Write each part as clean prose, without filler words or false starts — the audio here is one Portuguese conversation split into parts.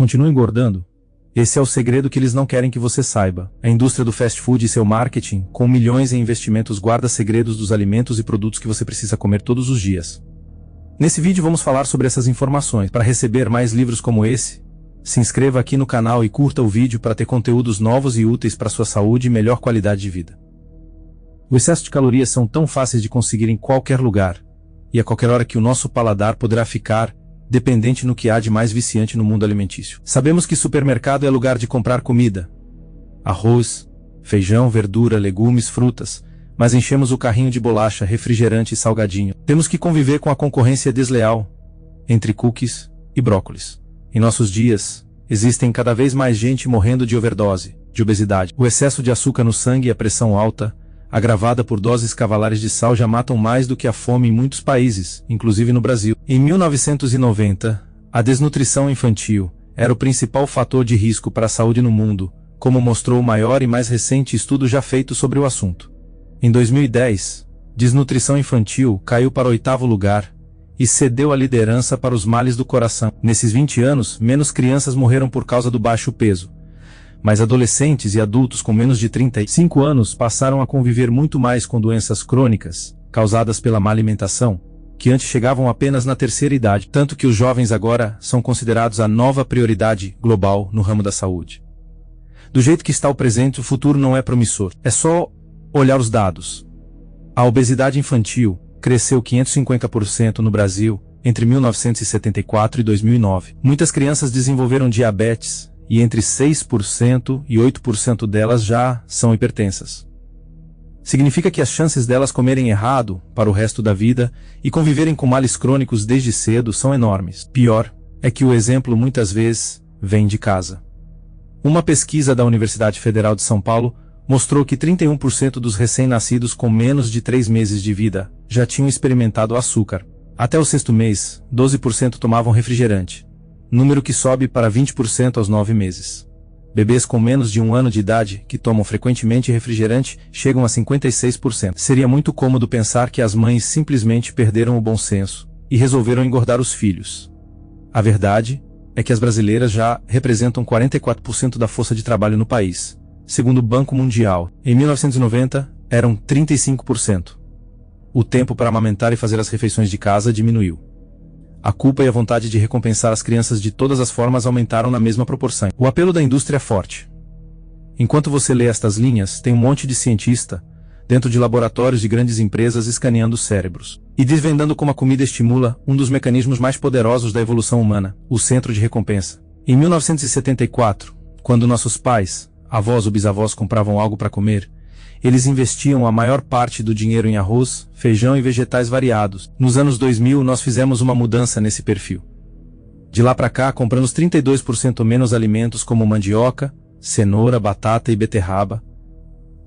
continua engordando? Esse é o segredo que eles não querem que você saiba. A indústria do fast food e seu marketing, com milhões em investimentos, guarda segredos dos alimentos e produtos que você precisa comer todos os dias. Nesse vídeo vamos falar sobre essas informações. Para receber mais livros como esse, se inscreva aqui no canal e curta o vídeo para ter conteúdos novos e úteis para sua saúde e melhor qualidade de vida. O excesso de calorias são tão fáceis de conseguir em qualquer lugar, e a qualquer hora que o nosso paladar poderá ficar dependente no que há de mais viciante no mundo alimentício. Sabemos que supermercado é lugar de comprar comida, arroz, feijão, verdura, legumes, frutas, mas enchemos o carrinho de bolacha, refrigerante e salgadinho. Temos que conviver com a concorrência desleal entre cookies e brócolis. Em nossos dias, existem cada vez mais gente morrendo de overdose, de obesidade. O excesso de açúcar no sangue e a pressão alta, agravada por doses cavalares de sal, já matam mais do que a fome em muitos países, inclusive no Brasil. Em 1990, a desnutrição infantil era o principal fator de risco para a saúde no mundo, como mostrou o maior e mais recente estudo já feito sobre o assunto. Em 2010, desnutrição infantil caiu para o 8º lugar e cedeu a liderança para os males do coração. Nesses 20 anos, menos crianças morreram por causa do baixo peso, mas adolescentes e adultos com menos de 35 anos passaram a conviver muito mais com doenças crônicas, causadas pela má alimentação, que antes chegavam apenas na terceira idade, tanto que os jovens agora são considerados a nova prioridade global no ramo da saúde. Do jeito que está o presente, o futuro não é promissor. É só olhar os dados. A obesidade infantil cresceu 550% no Brasil entre 1974 e 2009. Muitas crianças desenvolveram diabetes, e entre 6% e 8% delas já são hipertensas. Significa que as chances delas comerem errado para o resto da vida e conviverem com males crônicos desde cedo são enormes. Pior é que o exemplo muitas vezes vem de casa. Uma pesquisa da Universidade Federal de São Paulo mostrou que 31% dos recém-nascidos com menos de 3 meses de vida já tinham experimentado açúcar. Até o 6º mês, 12% tomavam refrigerante, número que sobe para 20% aos 9 meses. Bebês com menos de 1 ano de idade, que tomam frequentemente refrigerante, chegam a 56%. Seria muito cômodo pensar que as mães simplesmente perderam o bom senso e resolveram engordar os filhos. A verdade é que as brasileiras já representam 44% da força de trabalho no país, segundo o Banco Mundial. Em 1990, eram 35%. O tempo para amamentar e fazer as refeições de casa diminuiu. A culpa e a vontade de recompensar as crianças de todas as formas aumentaram na mesma proporção. O apelo da indústria é forte. Enquanto você lê estas linhas, tem um monte de cientista dentro de laboratórios de grandes empresas escaneando cérebros e desvendando como a comida estimula um dos mecanismos mais poderosos da evolução humana, o centro de recompensa. Em 1974, quando nossos pais, avós ou bisavós compravam algo para comer, eles investiam a maior parte do dinheiro em arroz, feijão e vegetais variados. Nos anos 2000, nós fizemos uma mudança nesse perfil. De lá para cá, compramos 32% menos alimentos como mandioca, cenoura, batata e beterraba,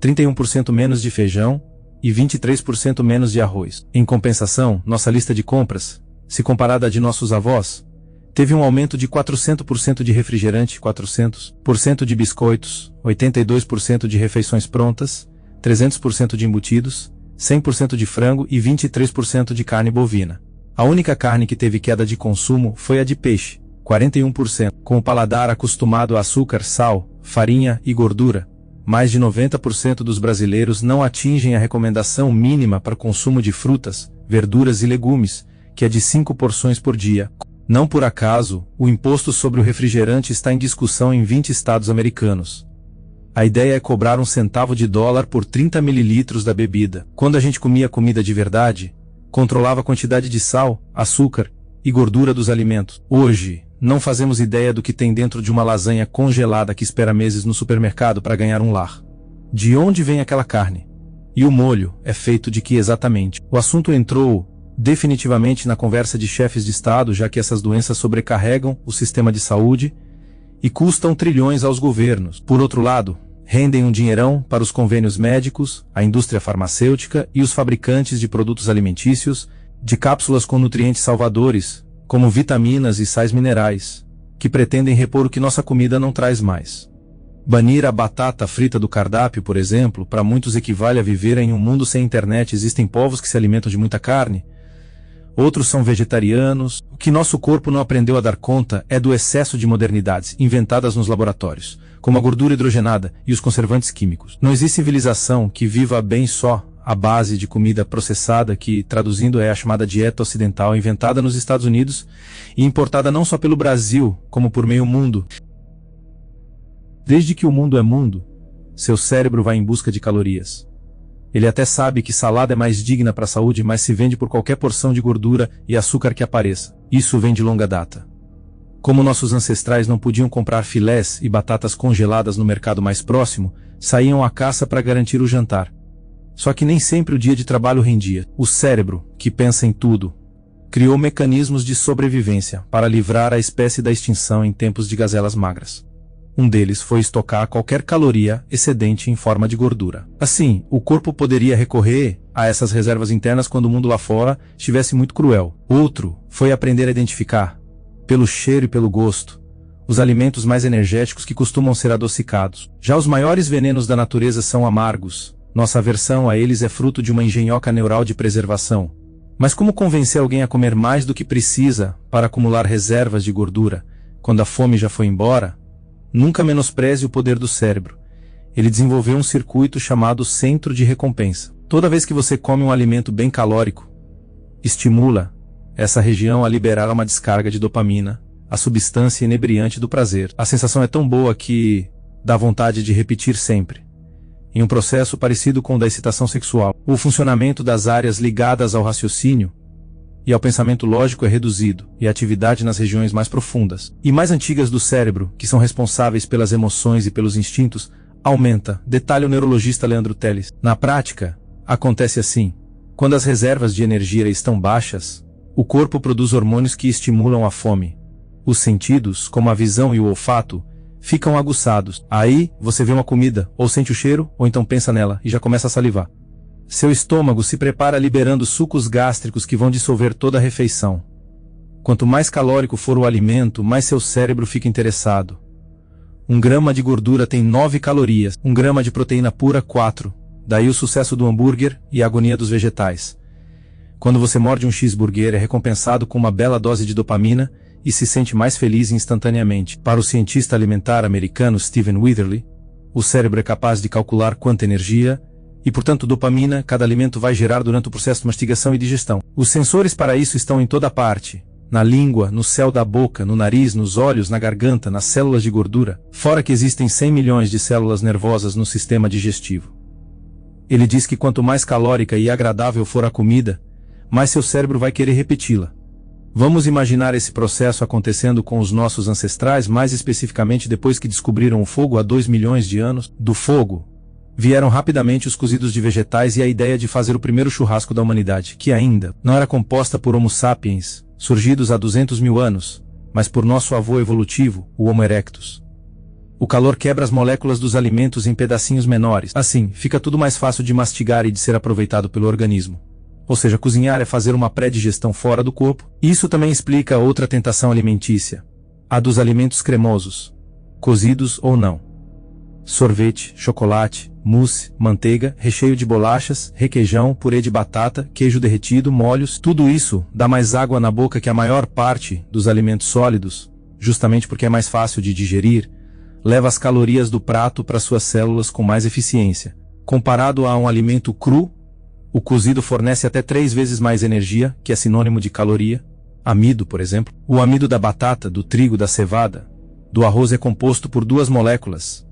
31% menos de feijão e 23% menos de arroz. Em compensação, nossa lista de compras, se comparada à de nossos avós, teve um aumento de 400% de refrigerante, 400% de biscoitos, 82% de refeições prontas, 300% de embutidos, 100% de frango e 23% de carne bovina. A única carne que teve queda de consumo foi a de peixe, 41%. Com o paladar acostumado a açúcar, sal, farinha e gordura, mais de 90% dos brasileiros não atingem a recomendação mínima para consumo de frutas, verduras e legumes, que é de 5 porções por dia. Não por acaso, o imposto sobre o refrigerante está em discussão em 20 estados americanos. A ideia é cobrar $0,01 por 30 ml da bebida. Quando a gente comia comida de verdade, controlava a quantidade de sal, açúcar e gordura dos alimentos. Hoje, não fazemos ideia do que tem dentro de uma lasanha congelada que espera meses no supermercado para ganhar um lar. De onde vem aquela carne? E o molho é feito de que exatamente? O assunto entrou definitivamente na conversa de chefes de Estado, já que essas doenças sobrecarregam o sistema de saúde e custam trilhões aos governos. Por outro lado, rendem um dinheirão para os convênios médicos, a indústria farmacêutica e os fabricantes de produtos alimentícios, de cápsulas com nutrientes salvadores, como vitaminas e sais minerais, que pretendem repor o que nossa comida não traz mais. Banir a batata frita do cardápio, por exemplo, para muitos equivale a viver em um mundo sem internet. Existem povos que se alimentam de muita carne, Outros são vegetarianos. O que nosso corpo não aprendeu a dar conta é do excesso de modernidades inventadas nos laboratórios, como a gordura hidrogenada e os conservantes químicos. Não existe civilização que viva bem só à base de comida processada, que, traduzindo, é a chamada dieta ocidental, inventada nos Estados Unidos e importada não só pelo Brasil, como por meio mundo. Desde que o mundo é mundo, seu cérebro vai em busca de calorias. Ele até sabe que salada é mais digna para a saúde, mas se vende por qualquer porção de gordura e açúcar que apareça. Isso vem de longa data. Como nossos ancestrais não podiam comprar filés e batatas congeladas no mercado mais próximo, saíam à caça para garantir o jantar. Só que nem sempre o dia de trabalho rendia. O cérebro, que pensa em tudo, criou mecanismos de sobrevivência para livrar a espécie da extinção em tempos de gazelas magras. Um deles foi estocar qualquer caloria excedente em forma de gordura. Assim, o corpo poderia recorrer a essas reservas internas quando o mundo lá fora estivesse muito cruel. Outro foi aprender a identificar, pelo cheiro e pelo gosto, os alimentos mais energéticos que costumam ser adocicados. Já os maiores venenos da natureza são amargos. Nossa aversão a eles é fruto de uma engenhoca neural de preservação. Mas como convencer alguém a comer mais do que precisa para acumular reservas de gordura, quando a fome já foi embora? Nunca menospreze o poder do cérebro. Ele desenvolveu um circuito chamado centro de recompensa. Toda vez que você come um alimento bem calórico, estimula essa região a liberar uma descarga de dopamina, a substância inebriante do prazer. A sensação é tão boa que dá vontade de repetir sempre. Em um processo parecido com o da excitação sexual, o funcionamento das áreas ligadas ao raciocínio e ao pensamento lógico é reduzido, e a atividade nas regiões mais profundas e mais antigas do cérebro, que são responsáveis pelas emoções e pelos instintos, aumenta, detalha o neurologista Leandro Teles. Na prática, acontece assim: quando as reservas de energia estão baixas, o corpo produz hormônios que estimulam a fome. Os sentidos, como a visão e o olfato, ficam aguçados. Aí, você vê uma comida, ou sente o cheiro, ou então pensa nela, e já começa a salivar. Seu estômago se prepara liberando sucos gástricos que vão dissolver toda a refeição. Quanto mais calórico for o alimento, mais seu cérebro fica interessado. 1 grama de gordura tem 9 calorias, 1 grama de proteína pura 4. Daí o sucesso do hambúrguer e a agonia dos vegetais. Quando você morde um cheeseburger, é recompensado com uma bela dose de dopamina e se sente mais feliz instantaneamente. Para o cientista alimentar americano Stephen Witherly, o cérebro é capaz de calcular quanta energia e, portanto, dopamina cada alimento vai gerar durante o processo de mastigação e digestão. Os sensores para isso estão em toda parte: na língua, no céu da boca, no nariz, nos olhos, na garganta, nas células de gordura, fora que existem 100 milhões de células nervosas no sistema digestivo. Ele diz que quanto mais calórica e agradável for a comida, mais seu cérebro vai querer repeti-la. Vamos imaginar esse processo acontecendo com os nossos ancestrais, mais especificamente depois que descobriram o fogo há 2 milhões de anos. Do fogo vieram rapidamente os cozidos de vegetais e a ideia de fazer o primeiro churrasco da humanidade, que ainda não era composta por Homo sapiens, surgidos há 200 mil anos, mas por nosso avô evolutivo, o Homo erectus. O calor quebra as moléculas dos alimentos em pedacinhos menores. Assim, fica tudo mais fácil de mastigar e de ser aproveitado pelo organismo. Ou seja, cozinhar é fazer uma pré-digestão fora do corpo. Isso também explica outra tentação alimentícia: a dos alimentos cremosos, cozidos ou não. Sorvete, chocolate, mousse, manteiga, recheio de bolachas, requeijão, purê de batata, queijo derretido, molhos, tudo isso dá mais água na boca que a maior parte dos alimentos sólidos, justamente porque é mais fácil de digerir, leva as calorias do prato para suas células com mais eficiência. Comparado a um alimento cru, o cozido fornece até 3 vezes mais energia, que é sinônimo de caloria. Amido, por exemplo. O amido da batata, do trigo, da cevada, do arroz é composto por 2 moléculas,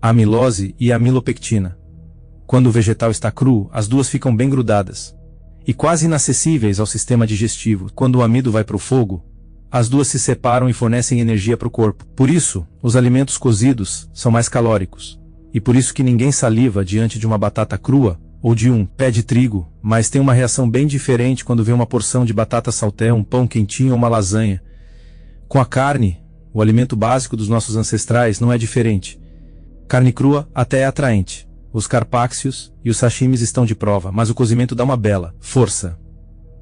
a amilose e a amilopectina. Quando o vegetal está cru, as duas ficam bem grudadas e quase inacessíveis ao sistema digestivo. Quando o amido vai para o fogo, as duas se separam e fornecem energia para o corpo. Por isso, os alimentos cozidos são mais calóricos. E por isso que ninguém saliva diante de uma batata crua ou de um pé de trigo, mas tem uma reação bem diferente quando vê uma porção de batata salté, um pão quentinho ou uma lasanha. Com a carne, o alimento básico dos nossos ancestrais, não é diferente. Carne crua até é atraente. Os carpáceos e os sashimis estão de prova, mas o cozimento dá uma bela força.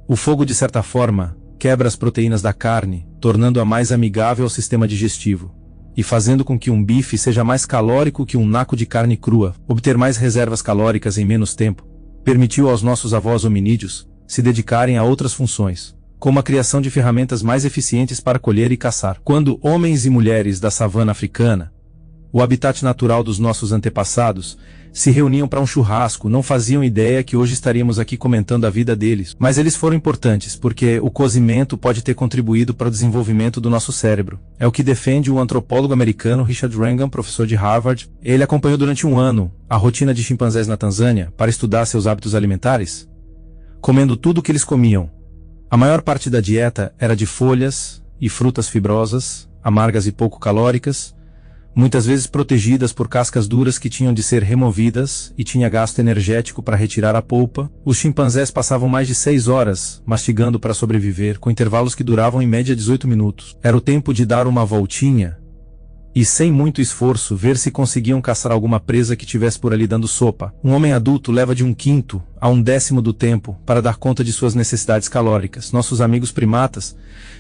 O fogo, de certa forma, quebra as proteínas da carne, tornando-a mais amigável ao sistema digestivo e fazendo com que um bife seja mais calórico que um naco de carne crua. Obter mais reservas calóricas em menos tempo permitiu aos nossos avós hominídeos se dedicarem a outras funções, como a criação de ferramentas mais eficientes para colher e caçar. Quando homens e mulheres da savana africana, o habitat natural dos nossos antepassados, se reuniam para um churrasco, não faziam ideia que hoje estaríamos aqui comentando a vida deles. Mas eles foram importantes, porque o cozimento pode ter contribuído para o desenvolvimento do nosso cérebro. É o que defende o antropólogo americano Richard Wrangham, professor de Harvard. Ele acompanhou durante um ano a rotina de chimpanzés na Tanzânia para estudar seus hábitos alimentares, comendo tudo o que eles comiam. A maior parte da dieta era de folhas e frutas fibrosas, amargas e pouco calóricas, muitas vezes protegidas por cascas duras que tinham de ser removidas e tinha gasto energético para retirar a polpa. Os chimpanzés passavam mais de 6 horas mastigando para sobreviver, com intervalos que duravam em média 18 minutos. Era o tempo de dar uma voltinha e, sem muito esforço, ver se conseguiam caçar alguma presa que tivesse por ali dando sopa. Um homem adulto leva de 1/5 a 1/10 do tempo para dar conta de suas necessidades calóricas. Nossos amigos primatas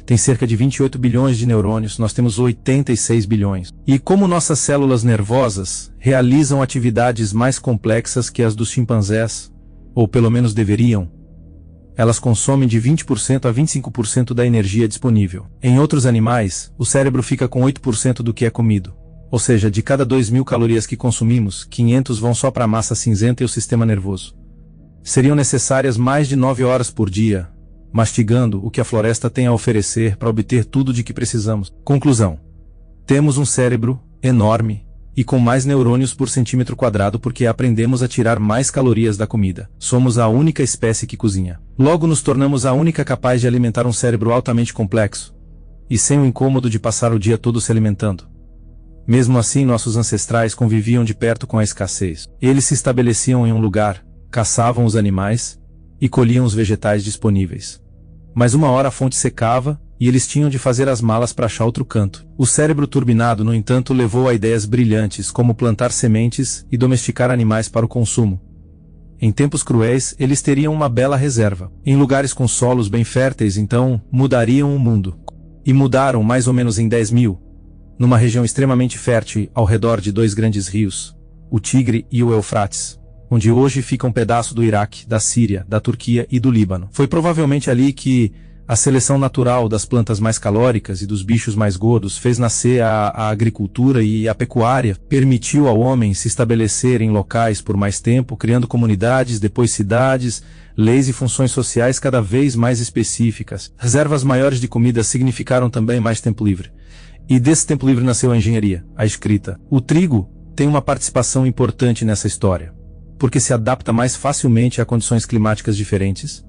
têm cerca de 28 bilhões de neurônios, nós temos 86 bilhões. E como nossas células nervosas realizam atividades mais complexas que as dos chimpanzés, ou pelo menos deveriam, elas consomem de 20% a 25% da energia disponível. Em outros animais, o cérebro fica com 8% do que é comido. Ou seja, de cada 2.000 calorias que consumimos, 500 vão só para a massa cinzenta e o sistema nervoso. Seriam necessárias mais de 9 horas por dia, mastigando o que a floresta tem a oferecer para obter tudo de que precisamos. Conclusão: temos um cérebro enorme e com mais neurônios por centímetro quadrado porque aprendemos a tirar mais calorias da comida. Somos a única espécie que cozinha. Logo nos tornamos a única capaz de alimentar um cérebro altamente complexo, e sem o incômodo de passar o dia todo se alimentando. Mesmo assim, nossos ancestrais conviviam de perto com a escassez. Eles se estabeleciam em um lugar, caçavam os animais e colhiam os vegetais disponíveis. Mas uma hora a fonte secava e eles tinham de fazer as malas para achar outro canto. O cérebro turbinado, no entanto, levou a ideias brilhantes como plantar sementes e domesticar animais para o consumo. Em tempos cruéis, eles teriam uma bela reserva. Em lugares com solos bem férteis, então, mudariam o mundo. E mudaram mais ou menos em 10.000, numa região extremamente fértil ao redor de 2 grandes rios, o Tigre e o Eufrates, onde hoje fica um pedaço do Iraque, da Síria, da Turquia e do Líbano. Foi provavelmente ali que a seleção natural das plantas mais calóricas e dos bichos mais gordos fez nascer a agricultura e a pecuária, permitiu ao homem se estabelecer em locais por mais tempo, criando comunidades, depois cidades, leis e funções sociais cada vez mais específicas. Reservas maiores de comida significaram também mais tempo livre. E desse tempo livre nasceu a engenharia, a escrita. O trigo tem uma participação importante nessa história, porque se adapta mais facilmente a condições climáticas diferentes,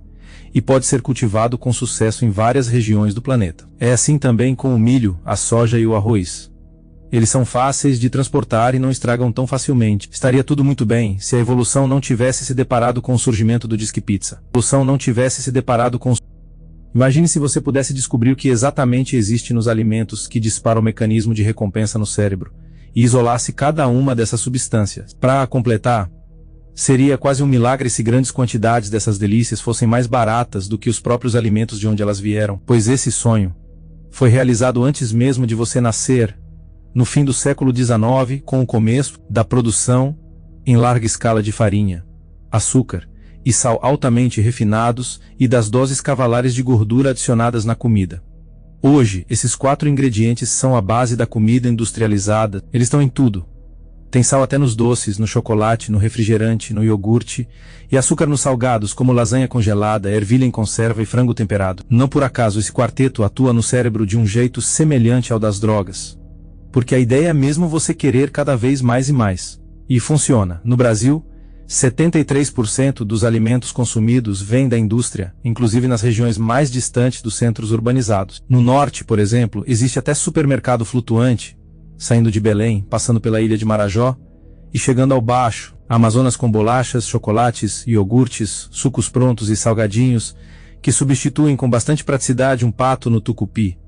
e pode ser cultivado com sucesso em várias regiões do planeta. É assim também com o milho, a soja e o arroz. Eles são fáceis de transportar e não estragam tão facilmente. Estaria tudo muito bem se a evolução não tivesse se deparado com o surgimento do disque pizza. Imagine se você pudesse descobrir o que exatamente existe nos alimentos que dispara o mecanismo de recompensa no cérebro, e isolasse cada uma dessas substâncias. Para completar, seria quase um milagre se grandes quantidades dessas delícias fossem mais baratas do que os próprios alimentos de onde elas vieram, pois esse sonho foi realizado antes mesmo de você nascer, no fim do século XIX, com o começo da produção em larga escala de farinha, açúcar e sal altamente refinados e das doses cavalares de gordura adicionadas na comida. Hoje, esses 4 ingredientes são a base da comida industrializada. Eles estão em tudo. Tem sal até nos doces, no chocolate, no refrigerante, no iogurte, e açúcar nos salgados, como lasanha congelada, ervilha em conserva e frango temperado. Não por acaso esse quarteto atua no cérebro de um jeito semelhante ao das drogas. Porque a ideia é mesmo você querer cada vez mais e mais. E funciona. No Brasil, 73% dos alimentos consumidos vêm da indústria, inclusive nas regiões mais distantes dos centros urbanizados. No norte, por exemplo, existe até supermercado flutuante, saindo de Belém, passando pela ilha de Marajó, e chegando ao baixo, Amazonas, com bolachas, chocolates, iogurtes, sucos prontos e salgadinhos, que substituem com bastante praticidade um pato no tucupi.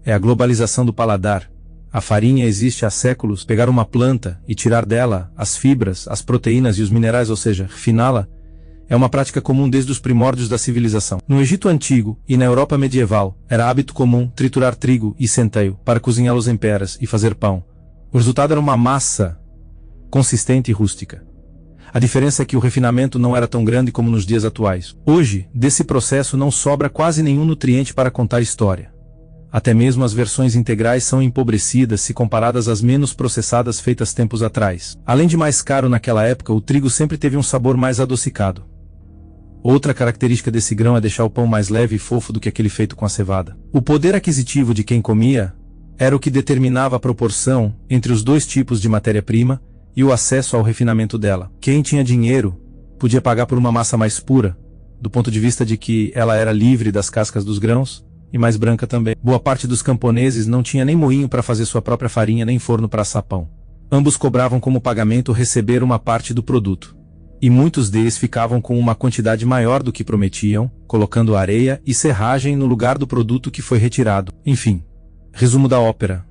É a globalização do paladar. A farinha existe há séculos. Pegar uma planta e tirar dela as fibras, as proteínas e os minerais, ou seja, refiná-la, é uma prática comum desde os primórdios da civilização. No Egito Antigo e na Europa medieval, era hábito comum triturar trigo e centeio para cozinhá-los em peras e fazer pão. O resultado era uma massa consistente e rústica. A diferença é que o refinamento não era tão grande como nos dias atuais. Hoje, desse processo não sobra quase nenhum nutriente para contar história. Até mesmo as versões integrais são empobrecidas se comparadas às menos processadas feitas tempos atrás. Além de mais caro naquela época, o trigo sempre teve um sabor mais adocicado. Outra característica desse grão é deixar o pão mais leve e fofo do que aquele feito com a cevada. O poder aquisitivo de quem comia era o que determinava a proporção entre os dois tipos de matéria-prima e o acesso ao refinamento dela. Quem tinha dinheiro podia pagar por uma massa mais pura, do ponto de vista de que ela era livre das cascas dos grãos, e mais branca também. Boa parte dos camponeses não tinha nem moinho para fazer sua própria farinha nem forno para assar pão. Ambos cobravam como pagamento receber uma parte do produto. E muitos deles ficavam com uma quantidade maior do que prometiam, colocando areia e serragem no lugar do produto que foi retirado. Enfim, resumo da ópera.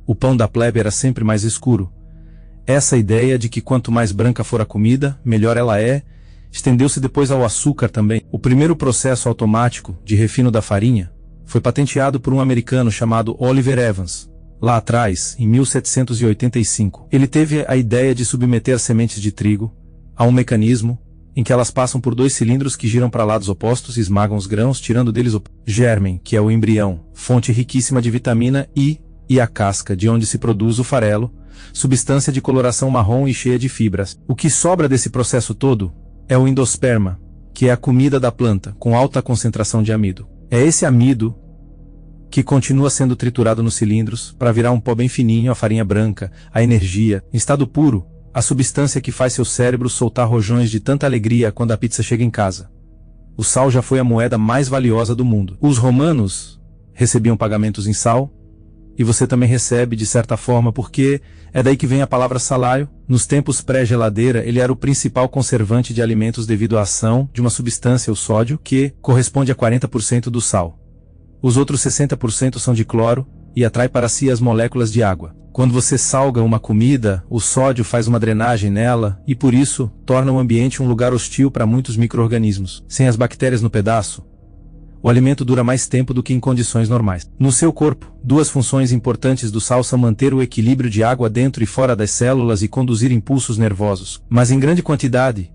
O pão da plebe era sempre mais escuro. Essa ideia de que quanto mais branca for a comida, melhor ela é, estendeu-se depois ao açúcar também. O primeiro processo automático de refino da farinha foi patenteado por um americano chamado Oliver Evans, lá atrás, em 1785. Ele teve a ideia de submeter sementes de trigo a um mecanismo em que elas passam por dois cilindros que giram para lados opostos e esmagam os grãos, tirando deles o germen, que é o embrião, fonte riquíssima de vitamina I, e a casca, de onde se produz o farelo, substância de coloração marrom e cheia de fibras. O que sobra desse processo todo é o endosperma, que é a comida da planta, com alta concentração de amido. É esse amido que continua sendo triturado nos cilindros para virar um pó bem fininho, a farinha branca, a energia, em estado puro, a substância que faz seu cérebro soltar rojões de tanta alegria quando a pizza chega em casa. O sal já foi a moeda mais valiosa do mundo. Os romanos recebiam pagamentos em sal, e você também recebe de certa forma, porque é daí que vem a palavra salário. Nos tempos pré-geladeira, ele era o principal conservante de alimentos devido à ação de uma substância, o sódio, que corresponde a 40% do sal. Os outros 60% são de cloro e atrai para si as moléculas de água. Quando você salga uma comida, o sódio faz uma drenagem nela e, por isso, torna o ambiente um lugar hostil para muitos micro-organismos. Sem as bactérias no pedaço, o alimento dura mais tempo do que em condições normais. No seu corpo, duas funções importantes do sal são manter o equilíbrio de água dentro e fora das células e conduzir impulsos nervosos. Mas em grande quantidade,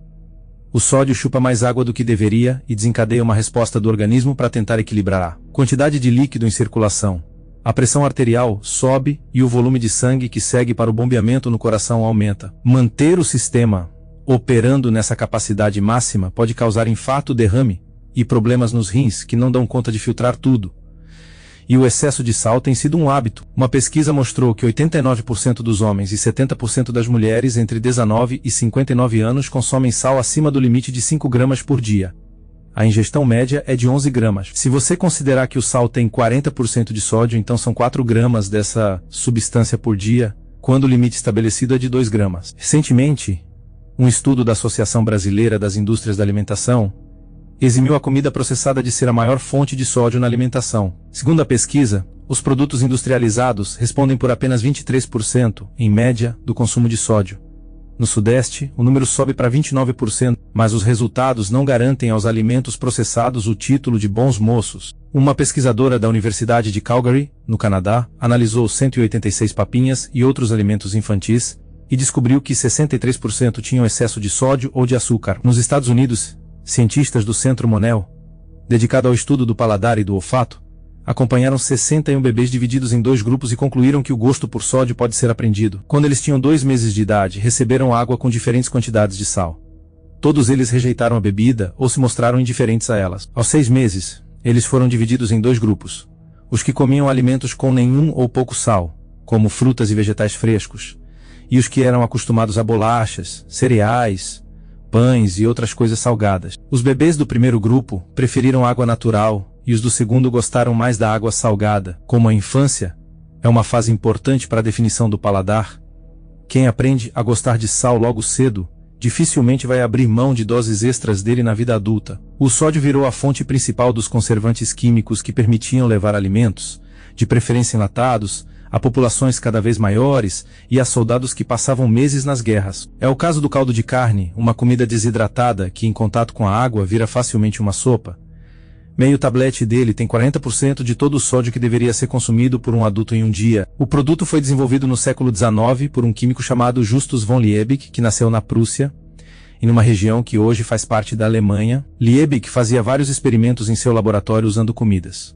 o sódio chupa mais água do que deveria e desencadeia uma resposta do organismo para tentar equilibrar a quantidade de líquido em circulação. A pressão arterial sobe e o volume de sangue que segue para o bombeamento no coração aumenta. Manter o sistema operando nessa capacidade máxima pode causar infarto, derrame e problemas nos rins que não dão conta de filtrar tudo. E o excesso de sal tem sido um hábito. Uma pesquisa mostrou que 89% dos homens e 70% das mulheres entre 19 e 59 anos consomem sal acima do limite de 5 gramas por dia. A ingestão média é de 11 gramas. Se você considerar que o sal tem 40% de sódio, então são 4 gramas dessa substância por dia, quando o limite estabelecido é de 2 gramas. Recentemente, um estudo da Associação Brasileira das Indústrias da Alimentação eximiu a comida processada de ser a maior fonte de sódio na alimentação. Segundo a pesquisa, os produtos industrializados respondem por apenas 23%, em média, do consumo de sódio. No Sudeste, o número sobe para 29%, mas os resultados não garantem aos alimentos processados o título de bons moços. Uma pesquisadora da Universidade de Calgary, no Canadá, analisou 186 papinhas e outros alimentos infantis e descobriu que 63% tinham excesso de sódio ou de açúcar. Nos Estados Unidos, cientistas do Centro Monell, dedicado ao estudo do paladar e do olfato, acompanharam 61 bebês divididos em 2 grupos e concluíram que o gosto por sódio pode ser aprendido. Quando eles tinham 2 meses de idade, receberam água com diferentes quantidades de sal. Todos eles rejeitaram a bebida ou se mostraram indiferentes a elas. Aos 6 meses, eles foram divididos em 2 grupos. Os que comiam alimentos com nenhum ou pouco sal, como frutas e vegetais frescos, e os que eram acostumados a bolachas, cereais, pães e outras coisas salgadas. Os bebês do primeiro grupo preferiram água natural e os do segundo gostaram mais da água salgada. Como a infância é uma fase importante para a definição do paladar, quem aprende a gostar de sal logo cedo dificilmente vai abrir mão de doses extras dele na vida adulta. O sódio virou a fonte principal dos conservantes químicos que permitiam levar alimentos, de preferência enlatados, a populações cada vez maiores e a soldados que passavam meses nas guerras. É o caso do caldo de carne, uma comida desidratada que em contato com a água vira facilmente uma sopa. Meio tablete dele tem 40% de todo o sódio que deveria ser consumido por um adulto em um dia. O produto foi desenvolvido no século XIX por um químico chamado Justus von Liebig, que nasceu na Prússia, e numa região que hoje faz parte da Alemanha, Liebig fazia vários experimentos em seu laboratório usando comidas.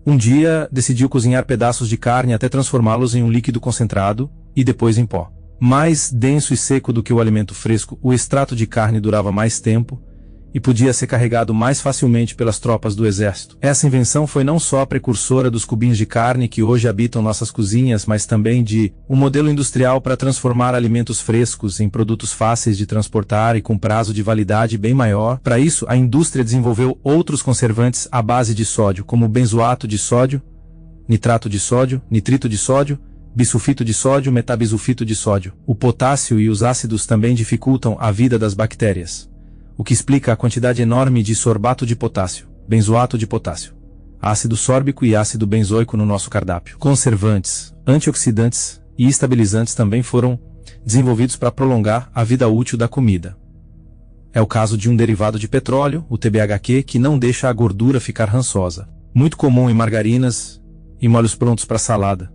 Um dia, decidiu cozinhar pedaços de carne até transformá-los em um líquido concentrado e depois em pó. Mais denso e seco do que o alimento fresco, o extrato de carne durava mais tempo e podia ser carregado mais facilmente pelas tropas do exército. Essa invenção foi não só a precursora dos cubinhos de carne que hoje habitam nossas cozinhas, mas também de um modelo industrial para transformar alimentos frescos em produtos fáceis de transportar e com prazo de validade bem maior. Para isso, a indústria desenvolveu outros conservantes à base de sódio, como benzoato de sódio, nitrato de sódio, nitrito de sódio, bisulfito de sódio, metabisulfito de sódio. O potássio e os ácidos também dificultam a vida das bactérias, o que explica a quantidade enorme de sorbato de potássio, benzoato de potássio, ácido sórbico e ácido benzoico no nosso cardápio. Conservantes, antioxidantes e estabilizantes também foram desenvolvidos para prolongar a vida útil da comida. É o caso de um derivado de petróleo, o TBHQ, que não deixa a gordura ficar rançosa. Muito comum em margarinas e molhos prontos para salada.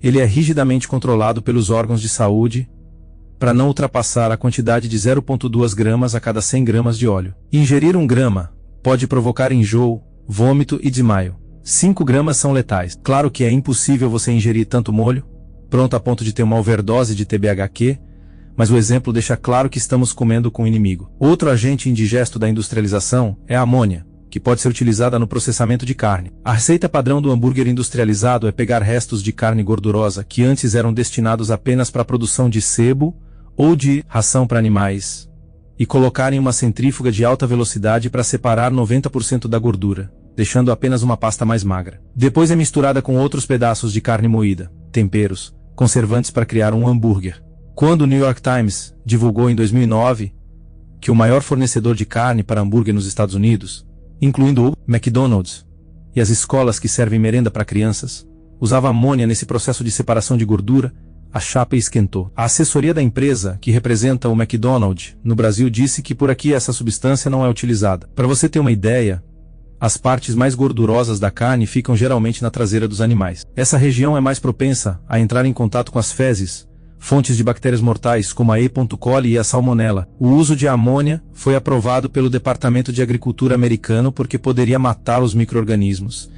Ele é rigidamente controlado pelos órgãos de saúde para não ultrapassar a quantidade de 0,2 gramas a cada 100 gramas de óleo. Ingerir 1 grama pode provocar enjoo, vômito e desmaio. 5 gramas são letais. Claro que é impossível você ingerir tanto molho, pronto a ponto de ter uma overdose de TBHQ, mas o exemplo deixa claro que estamos comendo com o inimigo. Outro agente indigesto da industrialização é a amônia, que pode ser utilizada no processamento de carne. A receita padrão do hambúrguer industrializado é pegar restos de carne gordurosa que antes eram destinados apenas para a produção de sebo ou de ração para animais, e colocar em uma centrífuga de alta velocidade para separar 90% da gordura, deixando apenas uma pasta mais magra. Depois é misturada com outros pedaços de carne moída, temperos, conservantes para criar um hambúrguer. Quando o New York Times divulgou em 2009 que o maior fornecedor de carne para hambúrguer nos Estados Unidos, incluindo o McDonald's e as escolas que servem merenda para crianças, usava amônia nesse processo de separação de gordura, a chapa esquentou. A assessoria da empresa, que representa o McDonald's no Brasil, disse que por aqui essa substância não é utilizada. Para você ter uma ideia, as partes mais gordurosas da carne ficam geralmente na traseira dos animais. Essa região é mais propensa a entrar em contato com as fezes, fontes de bactérias mortais como a E. coli e a salmonella. O uso de amônia foi aprovado pelo Departamento de Agricultura americano porque poderia matar os micro-organismos.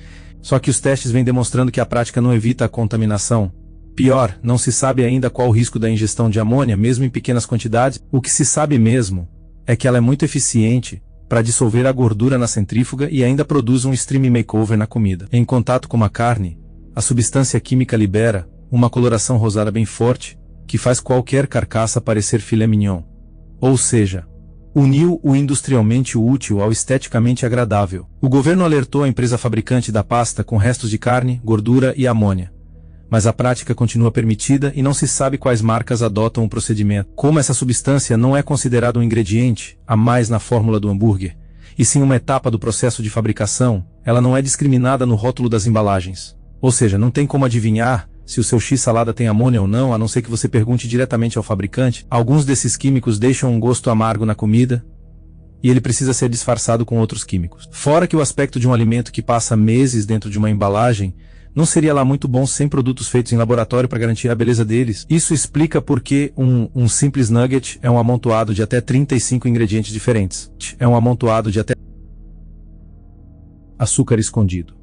Só que os testes vêm demonstrando que a prática não evita a contaminação. Pior, não se sabe ainda qual o risco da ingestão de amônia, mesmo em pequenas quantidades. O que se sabe mesmo é que ela é muito eficiente para dissolver a gordura na centrífuga e ainda produz um extreme makeover na comida. Em contato com a carne, a substância química libera uma coloração rosada bem forte, que faz qualquer carcaça parecer filé mignon. Ou seja, uniu o industrialmente útil ao esteticamente agradável. O governo alertou a empresa fabricante da pasta com restos de carne, gordura e amônia. Mas a prática continua permitida e não se sabe quais marcas adotam o procedimento. Como essa substância não é considerada um ingrediente a mais na fórmula do hambúrguer, e sim uma etapa do processo de fabricação, ela não é discriminada no rótulo das embalagens. Ou seja, não tem como adivinhar se o seu X-salada tem amônia ou não, a não ser que você pergunte diretamente ao fabricante. Alguns desses químicos deixam um gosto amargo na comida, e ele precisa ser disfarçado com outros químicos. Fora que o aspecto de um alimento que passa meses dentro de uma embalagem não seria lá muito bom sem produtos feitos em laboratório para garantir a beleza deles. Isso explica por que um simples nugget é um amontoado de até 35 ingredientes diferentes. É um amontoado de até açúcar escondido,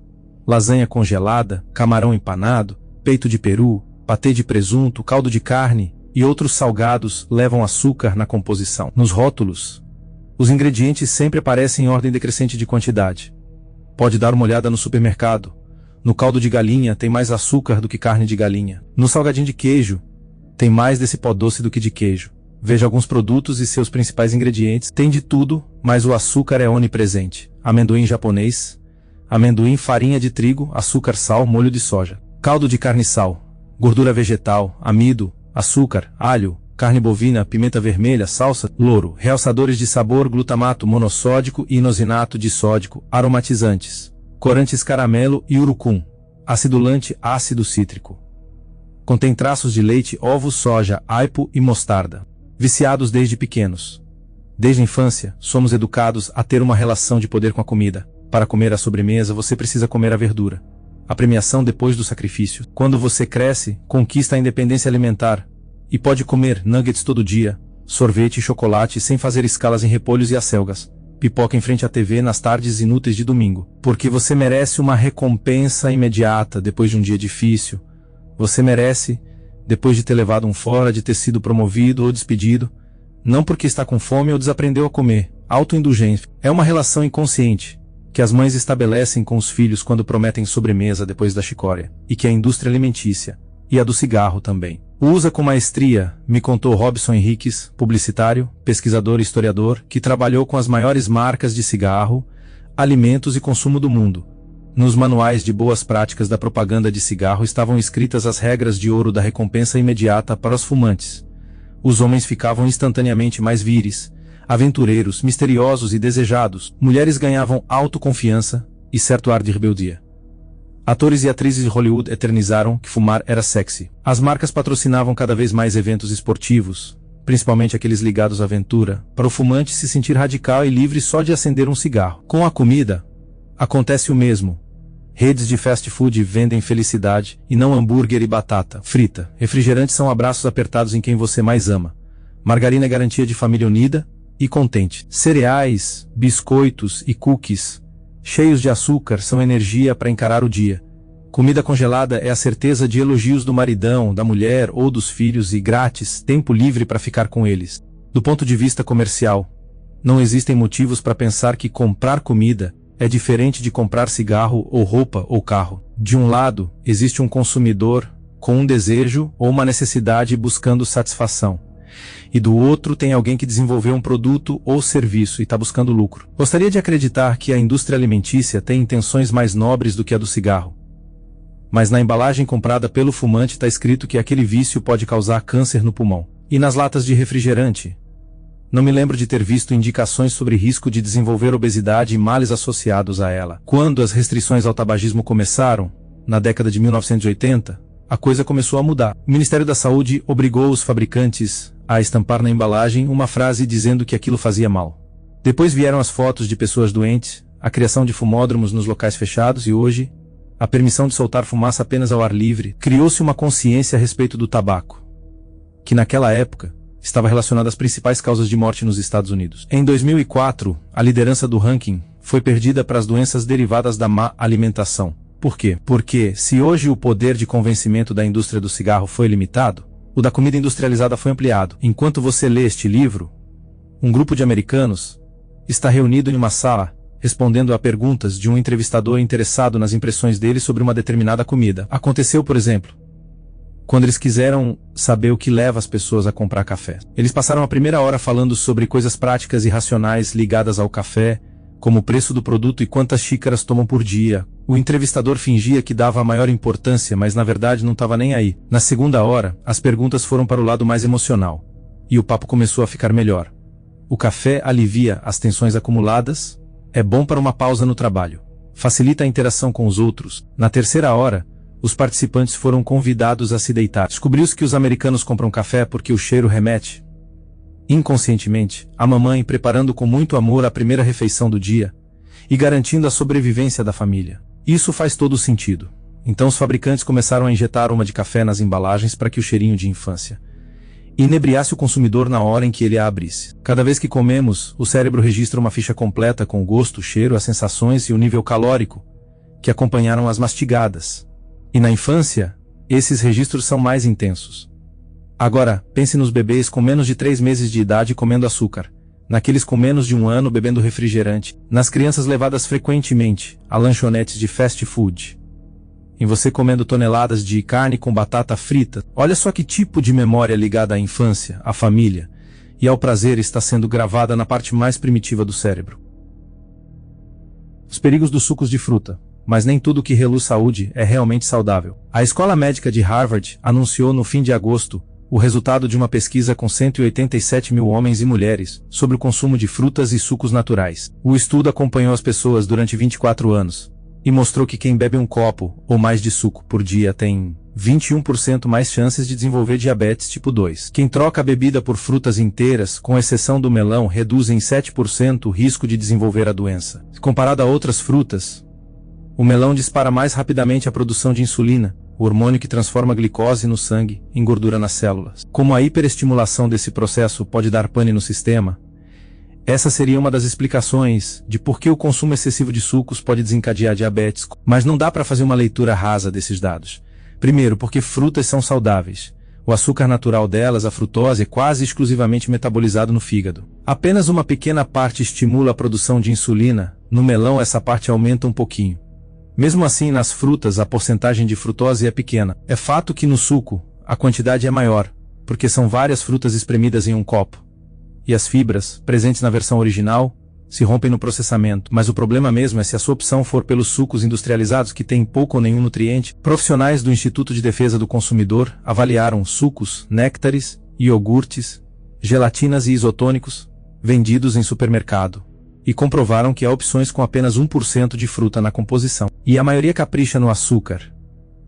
lasanha congelada, camarão empanado, peito de peru, patê de presunto, caldo de carne e outros salgados levam açúcar na composição. Nos rótulos, os ingredientes sempre aparecem em ordem decrescente de quantidade. Pode dar uma olhada no supermercado. No caldo de galinha tem mais açúcar do que carne de galinha. No salgadinho de queijo, tem mais desse pó doce do que de queijo. Veja alguns produtos e seus principais ingredientes. Tem de tudo, mas o açúcar é onipresente. Amendoim japonês, amendoim, farinha de trigo, açúcar, sal, molho de soja. Caldo de carne e sal, gordura vegetal, amido, açúcar, alho, carne bovina, pimenta vermelha, salsa, louro, realçadores de sabor, glutamato monossódico e inosinato disódico, aromatizantes, corantes caramelo e urucum, acidulante, ácido cítrico. Contém traços de leite, ovos, soja, aipo e mostarda. Viciados desde pequenos. Desde a infância, somos educados a ter uma relação de poder com a comida. Para comer a sobremesa, você precisa comer a verdura. A premiação depois do sacrifício. Quando você cresce, conquista a independência alimentar e pode comer nuggets todo dia, sorvete e chocolate sem fazer escalas em repolhos e acelgas, pipoca em frente à TV nas tardes inúteis de domingo. Porque você merece uma recompensa imediata depois de um dia difícil. Você merece, depois de ter levado um fora, de ter sido promovido ou despedido, não porque está com fome ou desaprendeu a comer. Autoindulgência é uma relação inconsciente que as mães estabelecem com os filhos quando prometem sobremesa depois da chicória, e que a indústria alimentícia, e a do cigarro também, usa com maestria, me contou Robson Henriques, publicitário, pesquisador e historiador, que trabalhou com as maiores marcas de cigarro, alimentos e consumo do mundo. Nos manuais de boas práticas da propaganda de cigarro estavam escritas as regras de ouro da recompensa imediata para os fumantes. Os homens ficavam instantaneamente mais viris, aventureiros, misteriosos e desejados. Mulheres ganhavam autoconfiança e certo ar de rebeldia. Atores e atrizes de Hollywood eternizaram que fumar era sexy. As marcas patrocinavam cada vez mais eventos esportivos, principalmente aqueles ligados à aventura, para o fumante se sentir radical e livre só de acender um cigarro. Com a comida, acontece o mesmo. Redes de fast food vendem felicidade e não hambúrguer e batata frita. Refrigerantes são abraços apertados em quem você mais ama. Margarina é garantia de família unida e contente. Cereais, biscoitos e cookies, cheios de açúcar, são energia para encarar o dia. Comida congelada é a certeza de elogios do maridão, da mulher ou dos filhos e grátis, tempo livre para ficar com eles. Do ponto de vista comercial, não existem motivos para pensar que comprar comida é diferente de comprar cigarro ou roupa ou carro. De um lado, existe um consumidor com um desejo ou uma necessidade buscando satisfação. E do outro tem alguém que desenvolveu um produto ou serviço e está buscando lucro. Gostaria de acreditar que a indústria alimentícia tem intenções mais nobres do que a do cigarro. Mas na embalagem comprada pelo fumante está escrito que aquele vício pode causar câncer no pulmão. E nas latas de refrigerante? Não me lembro de ter visto indicações sobre risco de desenvolver obesidade e males associados a ela. Quando as restrições ao tabagismo começaram, na década de 1980, a coisa começou a mudar. O Ministério da Saúde obrigou os fabricantes a estampar na embalagem uma frase dizendo que aquilo fazia mal. Depois vieram as fotos de pessoas doentes, a criação de fumódromos nos locais fechados e hoje, a permissão de soltar fumaça apenas ao ar livre. Criou-se uma consciência a respeito do tabaco, que naquela época estava relacionada às principais causas de morte nos Estados Unidos. Em 2004, a liderança do ranking foi perdida para as doenças derivadas da má alimentação. Por quê? Porque, se hoje o poder de convencimento da indústria do cigarro foi limitado, o da comida industrializada foi ampliado. Enquanto você lê este livro, um grupo de americanos está reunido em uma sala, respondendo a perguntas de um entrevistador interessado nas impressões dele sobre uma determinada comida. Aconteceu, por exemplo, quando eles quiseram saber o que leva as pessoas a comprar café. Eles passaram a primeira hora falando sobre coisas práticas e racionais ligadas ao café, como o preço do produto e quantas xícaras tomam por dia. O entrevistador fingia que dava a maior importância, mas na verdade não estava nem aí. Na segunda hora, as perguntas foram para o lado mais emocional, e o papo começou a ficar melhor. O café alivia as tensões acumuladas, é bom para uma pausa no trabalho, facilita a interação com os outros. Na terceira hora, os participantes foram convidados a se deitar. Descobriu-se que os americanos compram café porque o cheiro remete, inconscientemente, a mamãe preparando com muito amor a primeira refeição do dia e garantindo a sobrevivência da família. Isso faz todo sentido. Então os fabricantes começaram a injetar aroma de café nas embalagens para que o cheirinho de infância inebriasse o consumidor na hora em que ele a abrisse. Cada vez que comemos, o cérebro registra uma ficha completa com o gosto, o cheiro, as sensações e o nível calórico que acompanharam as mastigadas. E na infância, esses registros são mais intensos. Agora, pense nos bebês com menos de 3 meses de idade comendo açúcar, naqueles com menos de 1 ano bebendo refrigerante, nas crianças levadas frequentemente a lanchonetes de fast food, em você comendo toneladas de carne com batata frita. Olha só que tipo de memória ligada à infância, à família e ao prazer está sendo gravada na parte mais primitiva do cérebro. Os perigos dos sucos de fruta. Mas nem tudo que reluz saúde é realmente saudável. A Escola Médica de Harvard anunciou no fim de agosto o resultado de uma pesquisa com 187 mil homens e mulheres sobre o consumo de frutas e sucos naturais. O estudo acompanhou as pessoas durante 24 anos e mostrou que quem bebe um copo ou mais de suco por dia tem 21% mais chances de desenvolver diabetes tipo 2. Quem troca a bebida por frutas inteiras, com exceção do melão, reduz em 7% o risco de desenvolver a doença. Comparado a outras frutas, o melão dispara mais rapidamente a produção de insulina, o hormônio que transforma a glicose no sangue em gordura nas células. Como a hiperestimulação desse processo pode dar pane no sistema, essa seria uma das explicações de por que o consumo excessivo de sucos pode desencadear diabetes, mas não dá para fazer uma leitura rasa desses dados. Primeiro, porque frutas são saudáveis. O açúcar natural delas, a frutose, é quase exclusivamente metabolizado no fígado. Apenas uma pequena parte estimula a produção de insulina. No melão, essa parte aumenta um pouquinho. Mesmo assim, nas frutas, a porcentagem de frutose é pequena. É fato que no suco, a quantidade é maior, porque são várias frutas espremidas em um copo. E as fibras, presentes na versão original, se rompem no processamento, mas o problema mesmo é se a sua opção for pelos sucos industrializados que têm pouco ou nenhum nutriente. Profissionais do Instituto de Defesa do Consumidor avaliaram sucos, néctares, iogurtes, gelatinas e isotônicos vendidos em supermercado e comprovaram que há opções com apenas 1% de fruta na composição. E a maioria capricha no açúcar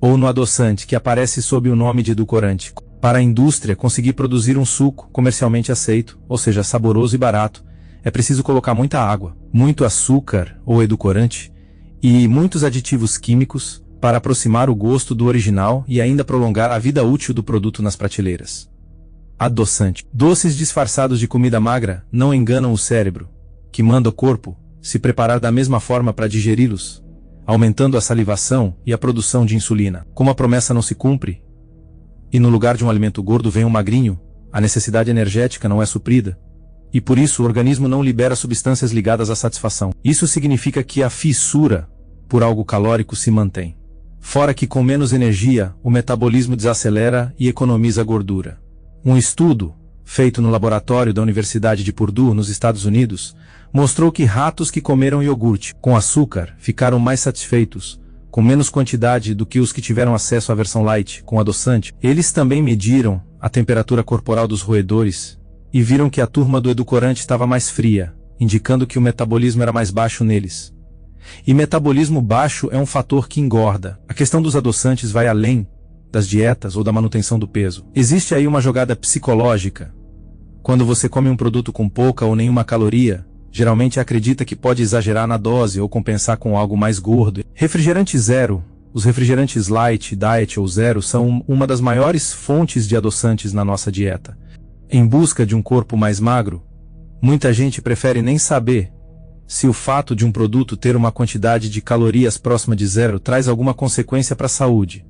ou no adoçante que aparece sob o nome de edulcorante. Para a indústria conseguir produzir um suco comercialmente aceito, ou seja, saboroso e barato, é preciso colocar muita água, muito açúcar ou edulcorante e muitos aditivos químicos para aproximar o gosto do original e ainda prolongar a vida útil do produto nas prateleiras. Adoçante. Doces disfarçados de comida magra não enganam o cérebro, que manda o corpo se preparar da mesma forma para digeri-los, aumentando a salivação e a produção de insulina. Como a promessa não se cumpre, e no lugar de um alimento gordo vem um magrinho, a necessidade energética não é suprida, e por isso o organismo não libera substâncias ligadas à satisfação. Isso significa que a fissura por algo calórico se mantém. Fora que com menos energia, o metabolismo desacelera e economiza gordura. Um estudo, feito no laboratório da Universidade de Purdue, nos Estados Unidos, mostrou que ratos que comeram iogurte com açúcar ficaram mais satisfeitos, com menos quantidade do que os que tiveram acesso à versão light, com adoçante. Eles também mediram a temperatura corporal dos roedores e viram que a turma do edulcorante estava mais fria, indicando que o metabolismo era mais baixo neles. E metabolismo baixo é um fator que engorda. A questão dos adoçantes vai além das dietas ou da manutenção do peso. Existe aí uma jogada psicológica. Quando você come um produto com pouca ou nenhuma caloria, geralmente acredita que pode exagerar na dose ou compensar com algo mais gordo. Refrigerante zero. Os refrigerantes light, diet ou zero são uma das maiores fontes de adoçantes na nossa dieta. Em busca de um corpo mais magro, muita gente prefere nem saber se o fato de um produto ter uma quantidade de calorias próxima de zero traz alguma consequência para a saúde.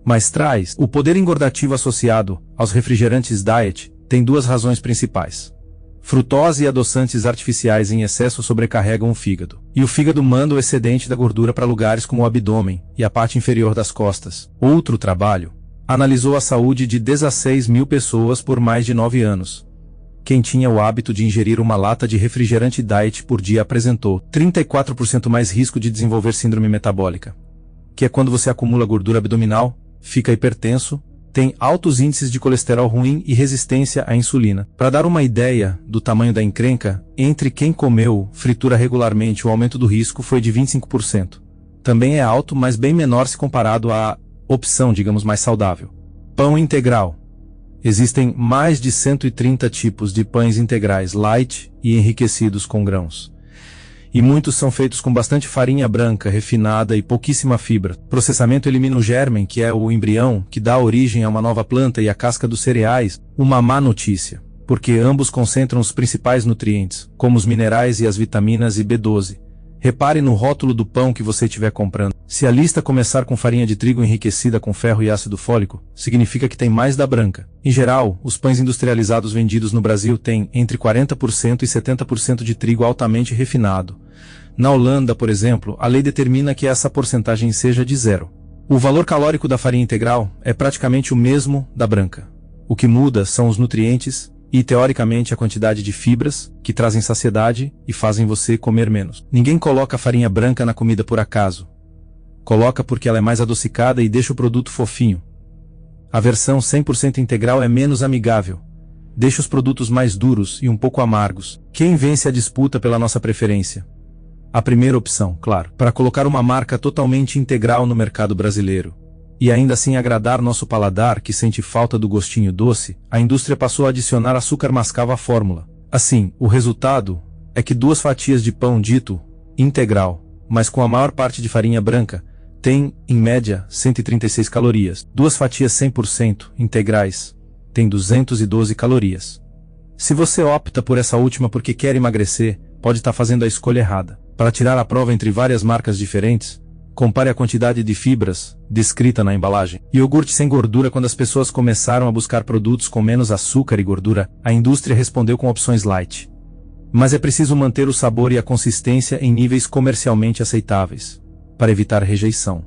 Mas traz. O poder engordativo associado aos refrigerantes diet tem duas razões principais. Frutose e adoçantes artificiais em excesso sobrecarregam o fígado. E o fígado manda o excedente da gordura para lugares como o abdômen e a parte inferior das costas. Outro trabalho analisou a saúde de 16 mil pessoas por mais de 9 anos. Quem tinha o hábito de ingerir uma lata de refrigerante diet por dia apresentou 34% mais risco de desenvolver síndrome metabólica, que é quando você acumula gordura abdominal, fica hipertenso, tem altos índices de colesterol ruim e resistência à insulina. Para dar uma ideia do tamanho da encrenca, entre quem comeu fritura regularmente, o aumento do risco foi de 25%. Também é alto, mas bem menor se comparado à opção, digamos, mais saudável. Pão integral. Existem mais de 130 tipos de pães integrais light e enriquecidos com grãos. E muitos são feitos com bastante farinha branca, refinada e pouquíssima fibra. Processamento elimina o germe, que é o embrião, que dá origem a uma nova planta, e a casca dos cereais. Uma má notícia, porque ambos concentram os principais nutrientes, como os minerais e as vitaminas e B12. Repare no rótulo do pão que você estiver comprando. Se a lista começar com farinha de trigo enriquecida com ferro e ácido fólico, significa que tem mais da branca. Em geral, os pães industrializados vendidos no Brasil têm entre 40% e 70% de trigo altamente refinado. Na Holanda, por exemplo, a lei determina que essa porcentagem seja de 0. O valor calórico da farinha integral é praticamente o mesmo da branca. O que muda são os nutrientes e, teoricamente, a quantidade de fibras, que trazem saciedade e fazem você comer menos. Ninguém coloca farinha branca na comida por acaso. Coloca porque ela é mais adocicada e deixa o produto fofinho. A versão 100% integral é menos amigável. Deixa os produtos mais duros e um pouco amargos. Quem vence a disputa pela nossa preferência? A primeira opção, claro, para colocar uma marca totalmente integral no mercado brasileiro. E ainda assim agradar nosso paladar, que sente falta do gostinho doce, a indústria passou a adicionar açúcar mascavo à fórmula. Assim, o resultado é que 2 fatias de pão dito integral, mas com a maior parte de farinha branca, tem, em média, 136 calorias. 2 fatias 100% integrais têm 212 calorias. Se você opta por essa última porque quer emagrecer, pode estar fazendo a escolha errada. Para tirar a prova entre várias marcas diferentes, compare a quantidade de fibras descrita na embalagem. Iogurte sem gordura. Quando as pessoas começaram a buscar produtos com menos açúcar e gordura, a indústria respondeu com opções light. Mas é preciso manter o sabor e a consistência em níveis comercialmente aceitáveis, para evitar rejeição.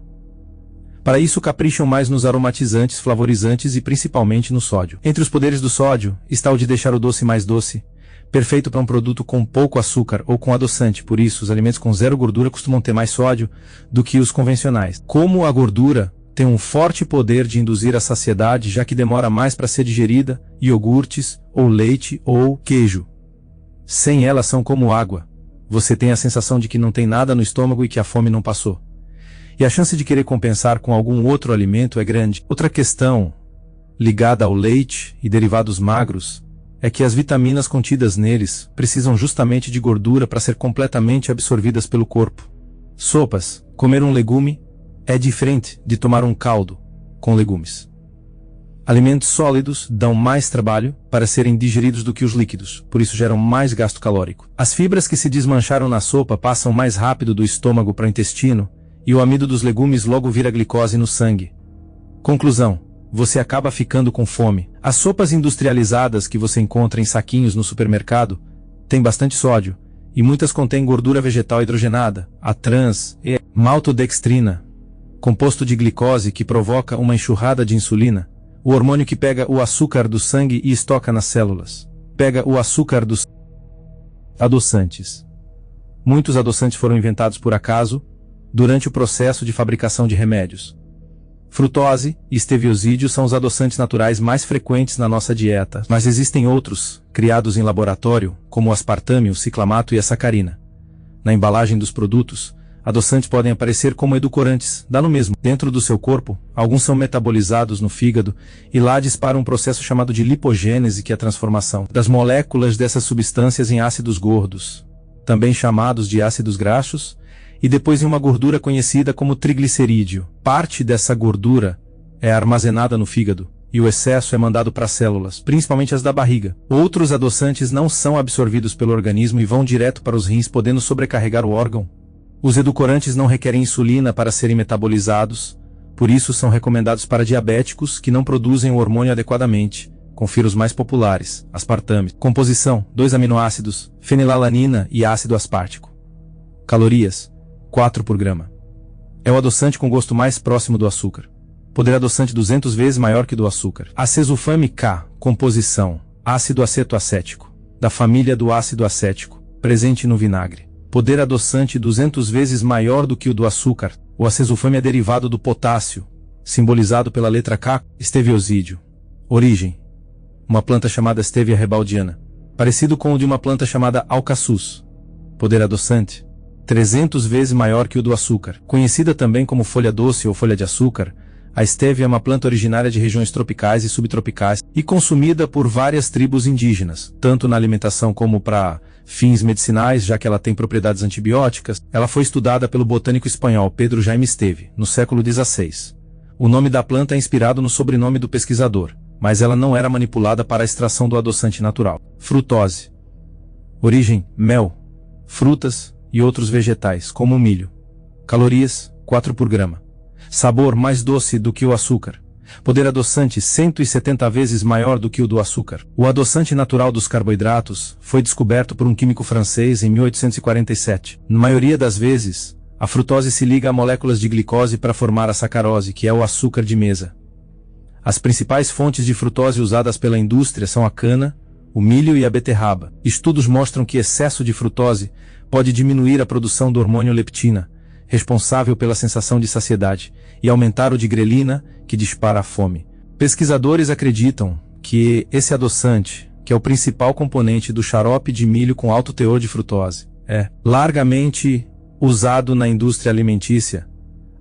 Para isso, capricham mais nos aromatizantes, flavorizantes e principalmente no sódio. Entre os poderes do sódio, está o de deixar o doce mais doce, perfeito para um produto com pouco açúcar ou com adoçante. Por isso, os alimentos com zero gordura costumam ter mais sódio do que os convencionais. Como a gordura tem um forte poder de induzir a saciedade, já que demora mais para ser digerida, iogurtes, ou leite, ou queijo. Sem ela são como água. Você tem a sensação de que não tem nada no estômago e que a fome não passou. E a chance de querer compensar com algum outro alimento é grande. Outra questão, ligada ao leite e derivados magros, é que as vitaminas contidas neles precisam justamente de gordura para ser completamente absorvidas pelo corpo. Sopas. Comer um legume é diferente de tomar um caldo com legumes. Alimentos sólidos dão mais trabalho para serem digeridos do que os líquidos, por isso geram mais gasto calórico. As fibras que se desmancharam na sopa passam mais rápido do estômago para o intestino, e o amido dos legumes logo vira glicose no sangue. Conclusão: você acaba ficando com fome. As sopas industrializadas que você encontra em saquinhos no supermercado têm bastante sódio, e muitas contêm gordura vegetal hidrogenada, a trans e maltodextrina, composto de glicose que provoca uma enxurrada de insulina, o hormônio que pega o açúcar do sangue e estoca nas células. Pega o açúcar dos adoçantes. Muitos adoçantes foram inventados por acaso, durante o processo de fabricação de remédios. Frutose e esteviosídeo são os adoçantes naturais mais frequentes na nossa dieta, mas existem outros, criados em laboratório, como o aspartame, o ciclamato e a sacarina. Na embalagem dos produtos, adoçantes podem aparecer como edulcorantes, dá no mesmo. Dentro do seu corpo, alguns são metabolizados no fígado e lá disparam um processo chamado de lipogênese, que é a transformação das moléculas dessas substâncias em ácidos gordos, também chamados de ácidos graxos, e depois em uma gordura conhecida como triglicerídeo. Parte dessa gordura é armazenada no fígado, e o excesso é mandado para as células, principalmente as da barriga. Outros adoçantes não são absorvidos pelo organismo e vão direto para os rins, podendo sobrecarregar o órgão. Os edulcorantes não requerem insulina para serem metabolizados, por isso são recomendados para diabéticos que não produzem o hormônio adequadamente. Confira os mais populares: aspartame. Composição: 2 aminoácidos, fenilalanina e ácido aspartico. Calorias: 4 por grama. É o adoçante com gosto mais próximo do açúcar. Poder adoçante 200 vezes maior que do açúcar. Acesulfame K. Composição: ácido acetoacético, da família do ácido acético, presente no vinagre. Poder adoçante 200 vezes maior do que o do açúcar. O acesulfame é derivado do potássio, simbolizado pela letra K. Esteviosídeo. Origem: uma planta chamada Stevia rebaldiana, parecido com o de uma planta chamada Alcaçuz. Poder adoçante: 300 vezes maior que o do açúcar. Conhecida também como folha doce ou folha de açúcar, a estévia é uma planta originária de regiões tropicais e subtropicais e consumida por várias tribos indígenas, tanto na alimentação como para fins medicinais, já que ela tem propriedades antibióticas. Ela foi estudada pelo botânico espanhol Pedro Jaime Esteve, no século XVI. O nome da planta é inspirado no sobrenome do pesquisador, mas ela não era manipulada para a extração do adoçante natural. Frutose. Origem: mel, frutas e outros vegetais, como o milho. Calorias: 4 por grama. Sabor: mais doce do que o açúcar. Poder adoçante: 170 vezes maior do que o do açúcar. O adoçante natural dos carboidratos foi descoberto por um químico francês em 1847. Na maioria das vezes, a frutose se liga a moléculas de glicose para formar a sacarose, que é o açúcar de mesa. As principais fontes de frutose usadas pela indústria são a cana, o milho e a beterraba. Estudos mostram que excesso de frutose pode diminuir a produção do hormônio leptina, responsável pela sensação de saciedade, e aumentar o de grelina, que dispara a fome. Pesquisadores acreditam que esse adoçante, que é o principal componente do xarope de milho com alto teor de frutose, é largamente usado na indústria alimentícia,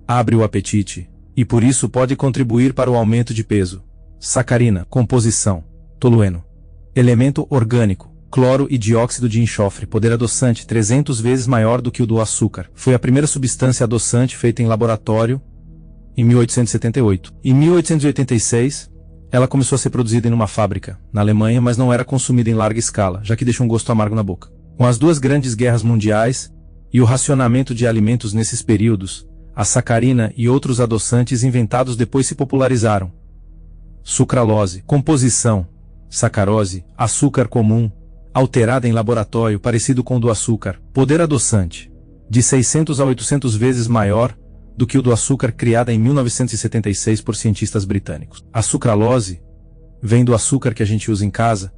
abre o apetite, e por isso pode contribuir para o aumento de peso. Sacarina. Composição: tolueno. Elemento orgânico, cloro e dióxido de enxofre, poder adoçante 300 vezes maior do que o do açúcar. Foi a primeira substância adoçante feita em laboratório em 1878. Em 1886, ela começou a ser produzida em uma fábrica, na Alemanha, mas não era consumida em larga escala, já que deixa um gosto amargo na boca. Com as duas grandes guerras mundiais e o racionamento de alimentos nesses períodos, a sacarina e outros adoçantes inventados depois se popularizaram. Sucralose, composição, sacarose, açúcar comum, alterada em laboratório, parecido com o do açúcar, poder adoçante, de 600 a 800 vezes maior do que o do açúcar, criada em 1976 por cientistas britânicos. A sucralose vem do açúcar que a gente usa em casa,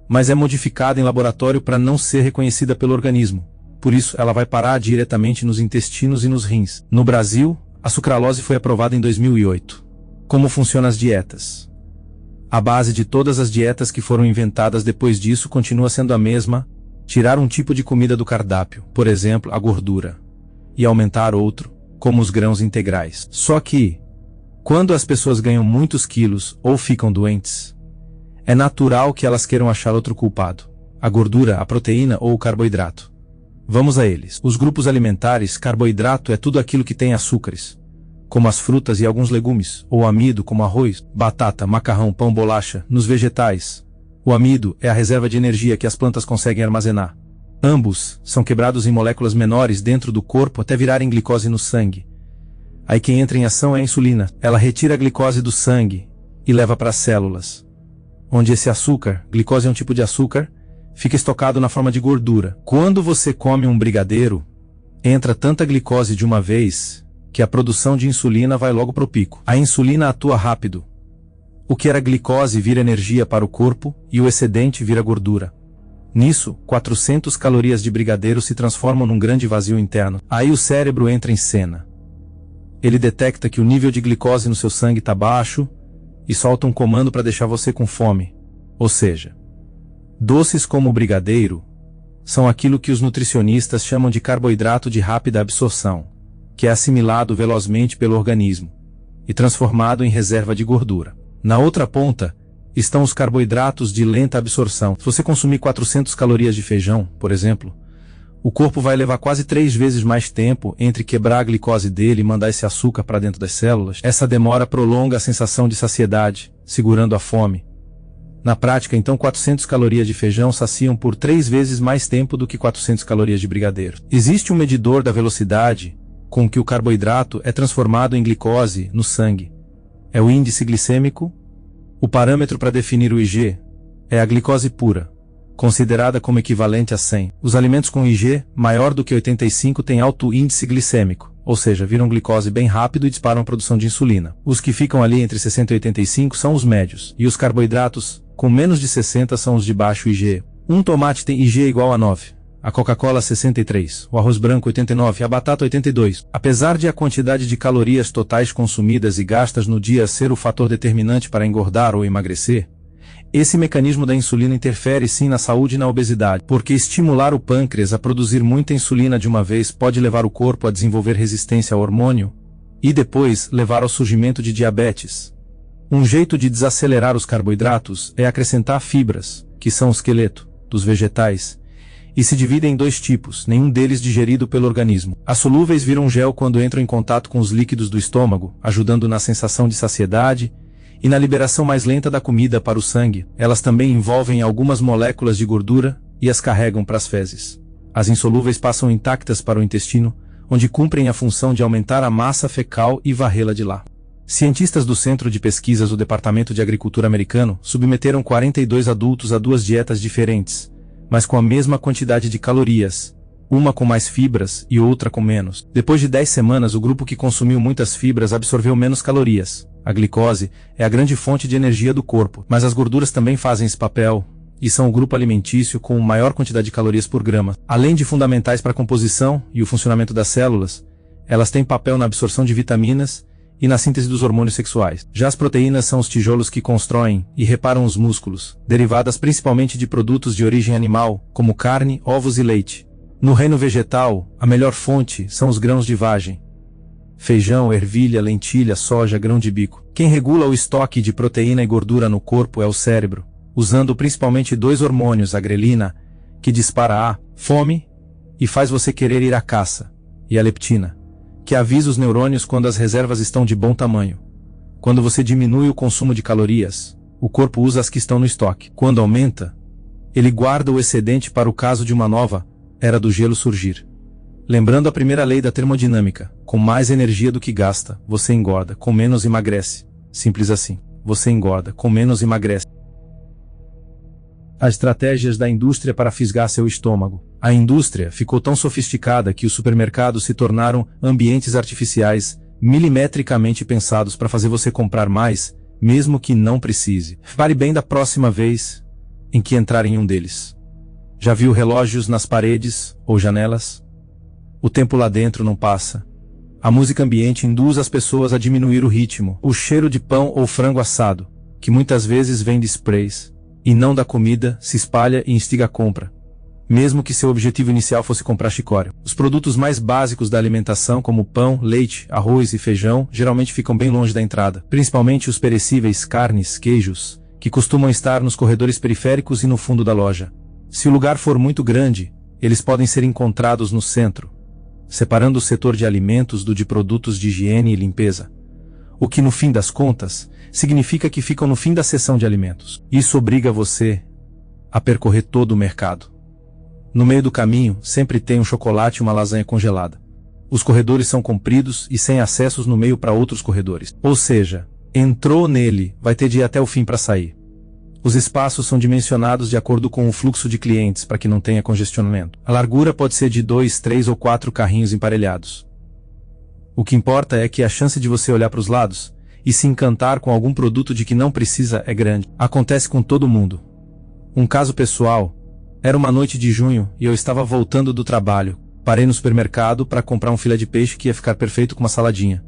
mas é modificada em laboratório para não ser reconhecida pelo organismo. Por isso, ela vai parar diretamente nos intestinos e nos rins. No Brasil, a sucralose foi aprovada em 2008. Como funcionam as dietas? A base de todas as dietas que foram inventadas depois disso continua sendo a mesma: tirar um tipo de comida do cardápio, por exemplo, a gordura, e aumentar outro, como os grãos integrais. Só que, quando as pessoas ganham muitos quilos ou ficam doentes, é natural que elas queiram achar outro culpado: a gordura, a proteína ou o carboidrato. Vamos a eles. Os grupos alimentares: carboidrato é tudo aquilo que tem açúcares, como as frutas e alguns legumes, ou amido, como arroz, batata, macarrão, pão, bolacha. Nos vegetais, o amido é a reserva de energia que as plantas conseguem armazenar. Ambos são quebrados em moléculas menores dentro do corpo até virarem glicose no sangue. Aí quem entra em ação é a insulina. Ela retira a glicose do sangue e leva para as células, onde esse açúcar, glicose é um tipo de açúcar, fica estocado na forma de gordura. Quando você come um brigadeiro, entra tanta glicose de uma vez que a produção de insulina vai logo para o pico. A insulina atua rápido. O que era glicose vira energia para o corpo e o excedente vira gordura. Nisso, 400 calorias de brigadeiro se transformam num grande vazio interno. Aí o cérebro entra em cena. Ele detecta que o nível de glicose no seu sangue está baixo e solta um comando para deixar você com fome. Ou seja, doces como o brigadeiro são aquilo que os nutricionistas chamam de carboidrato de rápida absorção, que é assimilado velozmente pelo organismo e transformado em reserva de gordura. Na outra ponta estão os carboidratos de lenta absorção. Se você consumir 400 calorias de feijão, por exemplo, o corpo vai levar quase 3 vezes mais tempo entre quebrar a glicose dele e mandar esse açúcar para dentro das células. Essa demora prolonga a sensação de saciedade, segurando a fome. Na prática, então, 400 calorias de feijão saciam por 3 vezes mais tempo do que 400 calorias de brigadeiro. Existe um medidor da velocidade com que o carboidrato é transformado em glicose no sangue. É o índice glicêmico. O parâmetro para definir o IG é a glicose pura, considerada como equivalente a 100. Os alimentos com IG maior do que 85 têm alto índice glicêmico, ou seja, viram glicose bem rápido e disparam a produção de insulina. Os que ficam ali entre 60 e 85 são os médios, e os carboidratos com menos de 60 são os de baixo IG. Um tomate tem IG igual a 9. A Coca-Cola 63, o arroz branco 89 e a batata 82. Apesar de a quantidade de calorias totais consumidas e gastas no dia ser o fator determinante para engordar ou emagrecer, esse mecanismo da insulina interfere sim na saúde e na obesidade, porque estimular o pâncreas a produzir muita insulina de uma vez pode levar o corpo a desenvolver resistência ao hormônio e depois levar ao surgimento de diabetes. Um jeito de desacelerar os carboidratos é acrescentar fibras, que são o esqueleto dos vegetais, e se dividem em 2 tipos, nenhum deles digerido pelo organismo. As solúveis viram gel quando entram em contato com os líquidos do estômago, ajudando na sensação de saciedade e na liberação mais lenta da comida para o sangue. Elas também envolvem algumas moléculas de gordura e as carregam para as fezes. As insolúveis passam intactas para o intestino, onde cumprem a função de aumentar a massa fecal e varrê-la de lá. Cientistas do Centro de Pesquisas do Departamento de Agricultura americano submeteram 42 adultos a 2 dietas diferentes, mas com a mesma quantidade de calorias, uma com mais fibras e outra com menos. Depois de 10 semanas, o grupo que consumiu muitas fibras absorveu menos calorias. A glicose é a grande fonte de energia do corpo, mas as gorduras também fazem esse papel, e são o grupo alimentício com maior quantidade de calorias por grama. Além de fundamentais para a composição e o funcionamento das células, elas têm papel na absorção de vitaminas e na síntese dos hormônios sexuais. Já as proteínas são os tijolos que constroem e reparam os músculos, derivadas principalmente de produtos de origem animal, como carne, ovos e leite. No reino vegetal, a melhor fonte são os grãos de vagem: feijão, ervilha, lentilha, soja, grão de bico. Quem regula o estoque de proteína e gordura no corpo é o cérebro, usando principalmente dois hormônios, a grelina, que dispara a fome e faz você querer ir à caça, e a leptina, que avisa os neurônios quando as reservas estão de bom tamanho. Quando você diminui o consumo de calorias, o corpo usa as que estão no estoque. Quando aumenta, ele guarda o excedente para o caso de uma nova era do gelo surgir. Lembrando a primeira lei da termodinâmica, com mais energia do que gasta, você engorda, com menos emagrece. Simples assim. Você engorda, com menos emagrece. As estratégias da indústria para fisgar seu estômago. A indústria ficou tão sofisticada que os supermercados se tornaram ambientes artificiais, milimetricamente pensados para fazer você comprar mais, mesmo que não precise. Pare bem da próxima vez em que entrar em um deles. Já viu relógios nas paredes ou janelas? O tempo lá dentro não passa. A música ambiente induz as pessoas a diminuir o ritmo. O cheiro de pão ou frango assado, que muitas vezes vem de sprays, e não da comida, se espalha e instiga a compra, mesmo que seu objetivo inicial fosse comprar chicória. Os produtos mais básicos da alimentação, como pão, leite, arroz e feijão, geralmente ficam bem longe da entrada, principalmente os perecíveis, carnes, queijos, que costumam estar nos corredores periféricos e no fundo da loja. Se o lugar for muito grande, eles podem ser encontrados no centro, separando o setor de alimentos do de produtos de higiene e limpeza, o que no fim das contas, significa que ficam no fim da seção de alimentos. Isso obriga você a percorrer todo o mercado. No meio do caminho, sempre tem um chocolate e uma lasanha congelada. Os corredores são compridos e sem acessos no meio para outros corredores. Ou seja, entrou nele, vai ter de ir até o fim para sair. Os espaços são dimensionados de acordo com o fluxo de clientes para que não tenha congestionamento. A largura pode ser de 2, 3 ou 4 carrinhos emparelhados. O que importa é que a chance de você olhar para os lados e se encantar com algum produto de que não precisa é grande. Acontece com todo mundo. Um caso pessoal: era uma noite de junho e eu estava voltando do trabalho. Parei no supermercado para comprar um filé de peixe que ia ficar perfeito com uma saladinha.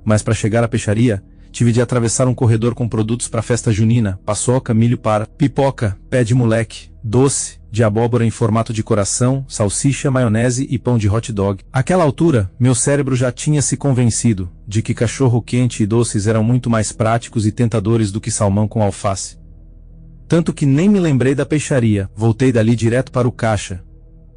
Mas para chegar à peixaria, tive de atravessar um corredor com produtos para festa junina, paçoca, milho para pipoca, pé de moleque, doce de abóbora em formato de coração, salsicha, maionese e pão de hot dog. Àquela altura, meu cérebro já tinha se convencido de que cachorro quente e doces eram muito mais práticos e tentadores do que salmão com alface. Tanto que nem me lembrei da peixaria, voltei dali direto para o caixa.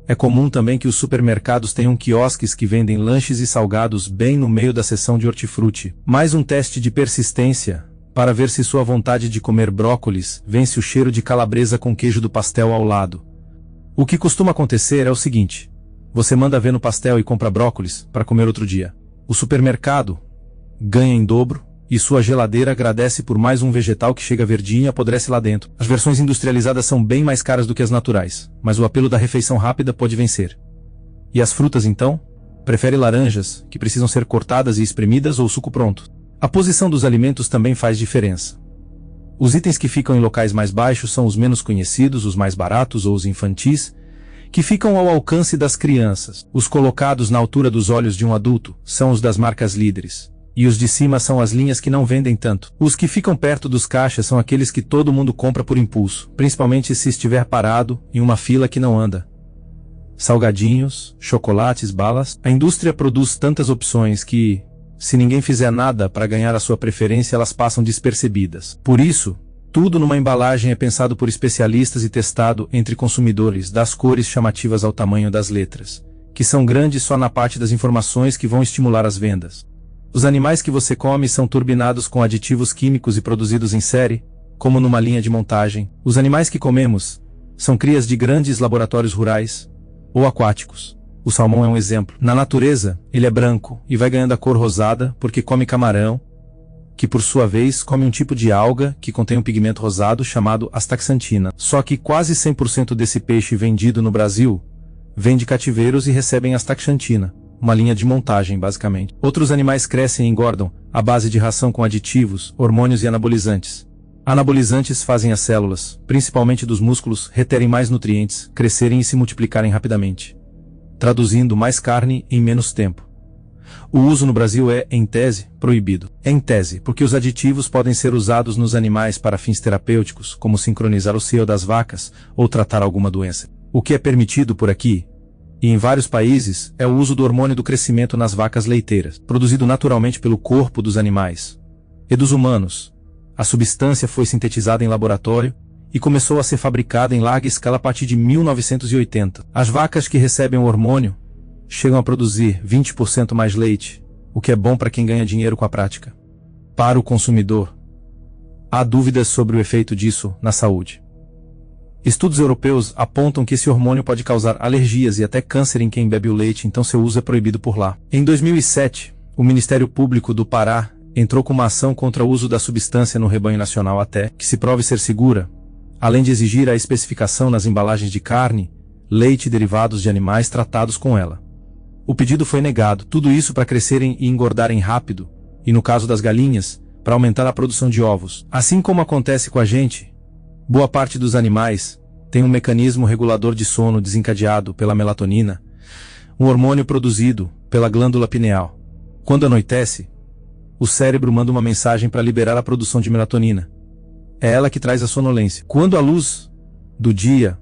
É comum também que os supermercados tenham quiosques que vendem lanches e salgados bem no meio da seção de hortifruti. Mais um teste de persistência, para ver se sua vontade de comer brócolis vence o cheiro de calabresa com queijo do pastel ao lado. O que costuma acontecer é o seguinte: você manda ver no pastel e compra brócolis para comer outro dia. O supermercado ganha em dobro e sua geladeira agradece por mais um vegetal que chega verdinho e apodrece lá dentro. As versões industrializadas são bem mais caras do que as naturais, mas o apelo da refeição rápida pode vencer. E as frutas então? Prefere laranjas, que precisam ser cortadas e espremidas, ou suco pronto? A posição dos alimentos também faz diferença. Os itens que ficam em locais mais baixos são os menos conhecidos, os mais baratos ou os infantis, que ficam ao alcance das crianças. Os colocados na altura dos olhos de um adulto são os das marcas líderes. E os de cima são as linhas que não vendem tanto. Os que ficam perto dos caixas são aqueles que todo mundo compra por impulso, principalmente se estiver parado em uma fila que não anda. Salgadinhos, chocolates, balas. A indústria produz tantas opções que, se ninguém fizer nada para ganhar a sua preferência, elas passam despercebidas. Por isso, tudo numa embalagem é pensado por especialistas e testado entre consumidores, das cores chamativas ao tamanho das letras, que são grandes só na parte das informações que vão estimular as vendas. Os animais que você come são turbinados com aditivos químicos e produzidos em série, como numa linha de montagem. Os animais que comemos são crias de grandes laboratórios rurais ou aquáticos. O salmão é um exemplo. Na natureza, ele é branco e vai ganhando a cor rosada porque come camarão, que por sua vez come um tipo de alga que contém um pigmento rosado chamado astaxantina. Só que quase 100% desse peixe vendido no Brasil vem de cativeiros e recebem astaxantina. Uma linha de montagem, basicamente. Outros animais crescem e engordam à base de ração com aditivos, hormônios e anabolizantes. Anabolizantes fazem as células, principalmente dos músculos, reterem mais nutrientes, crescerem e se multiplicarem rapidamente, traduzindo mais carne em menos tempo. O uso no Brasil é, em tese, proibido. É em tese, porque os aditivos podem ser usados nos animais para fins terapêuticos, como sincronizar o cio das vacas ou tratar alguma doença. O que é permitido por aqui, e em vários países, é o uso do hormônio do crescimento nas vacas leiteiras, produzido naturalmente pelo corpo dos animais e dos humanos. A substância foi sintetizada em laboratório e começou a ser fabricada em larga escala a partir de 1980. As vacas que recebem o hormônio chegam a produzir 20% mais leite, o que é bom para quem ganha dinheiro com a prática. Para o consumidor, há dúvidas sobre o efeito disso na saúde. Estudos europeus apontam que esse hormônio pode causar alergias e até câncer em quem bebe o leite, então seu uso é proibido por lá. Em 2007, o Ministério Público do Pará entrou com uma ação contra o uso da substância no rebanho nacional até que se prove ser segura, além de exigir a especificação nas embalagens de carne, leite e derivados de animais tratados com ela. O pedido foi negado, tudo isso para crescerem e engordarem rápido, e no caso das galinhas, para aumentar a produção de ovos. Assim como acontece com a gente, boa parte dos animais tem um mecanismo regulador de sono desencadeado pela melatonina, um hormônio produzido pela glândula pineal. Quando anoitece, o cérebro manda uma mensagem para liberar a produção de melatonina. É ela que traz a sonolência. Quando a luz do dia,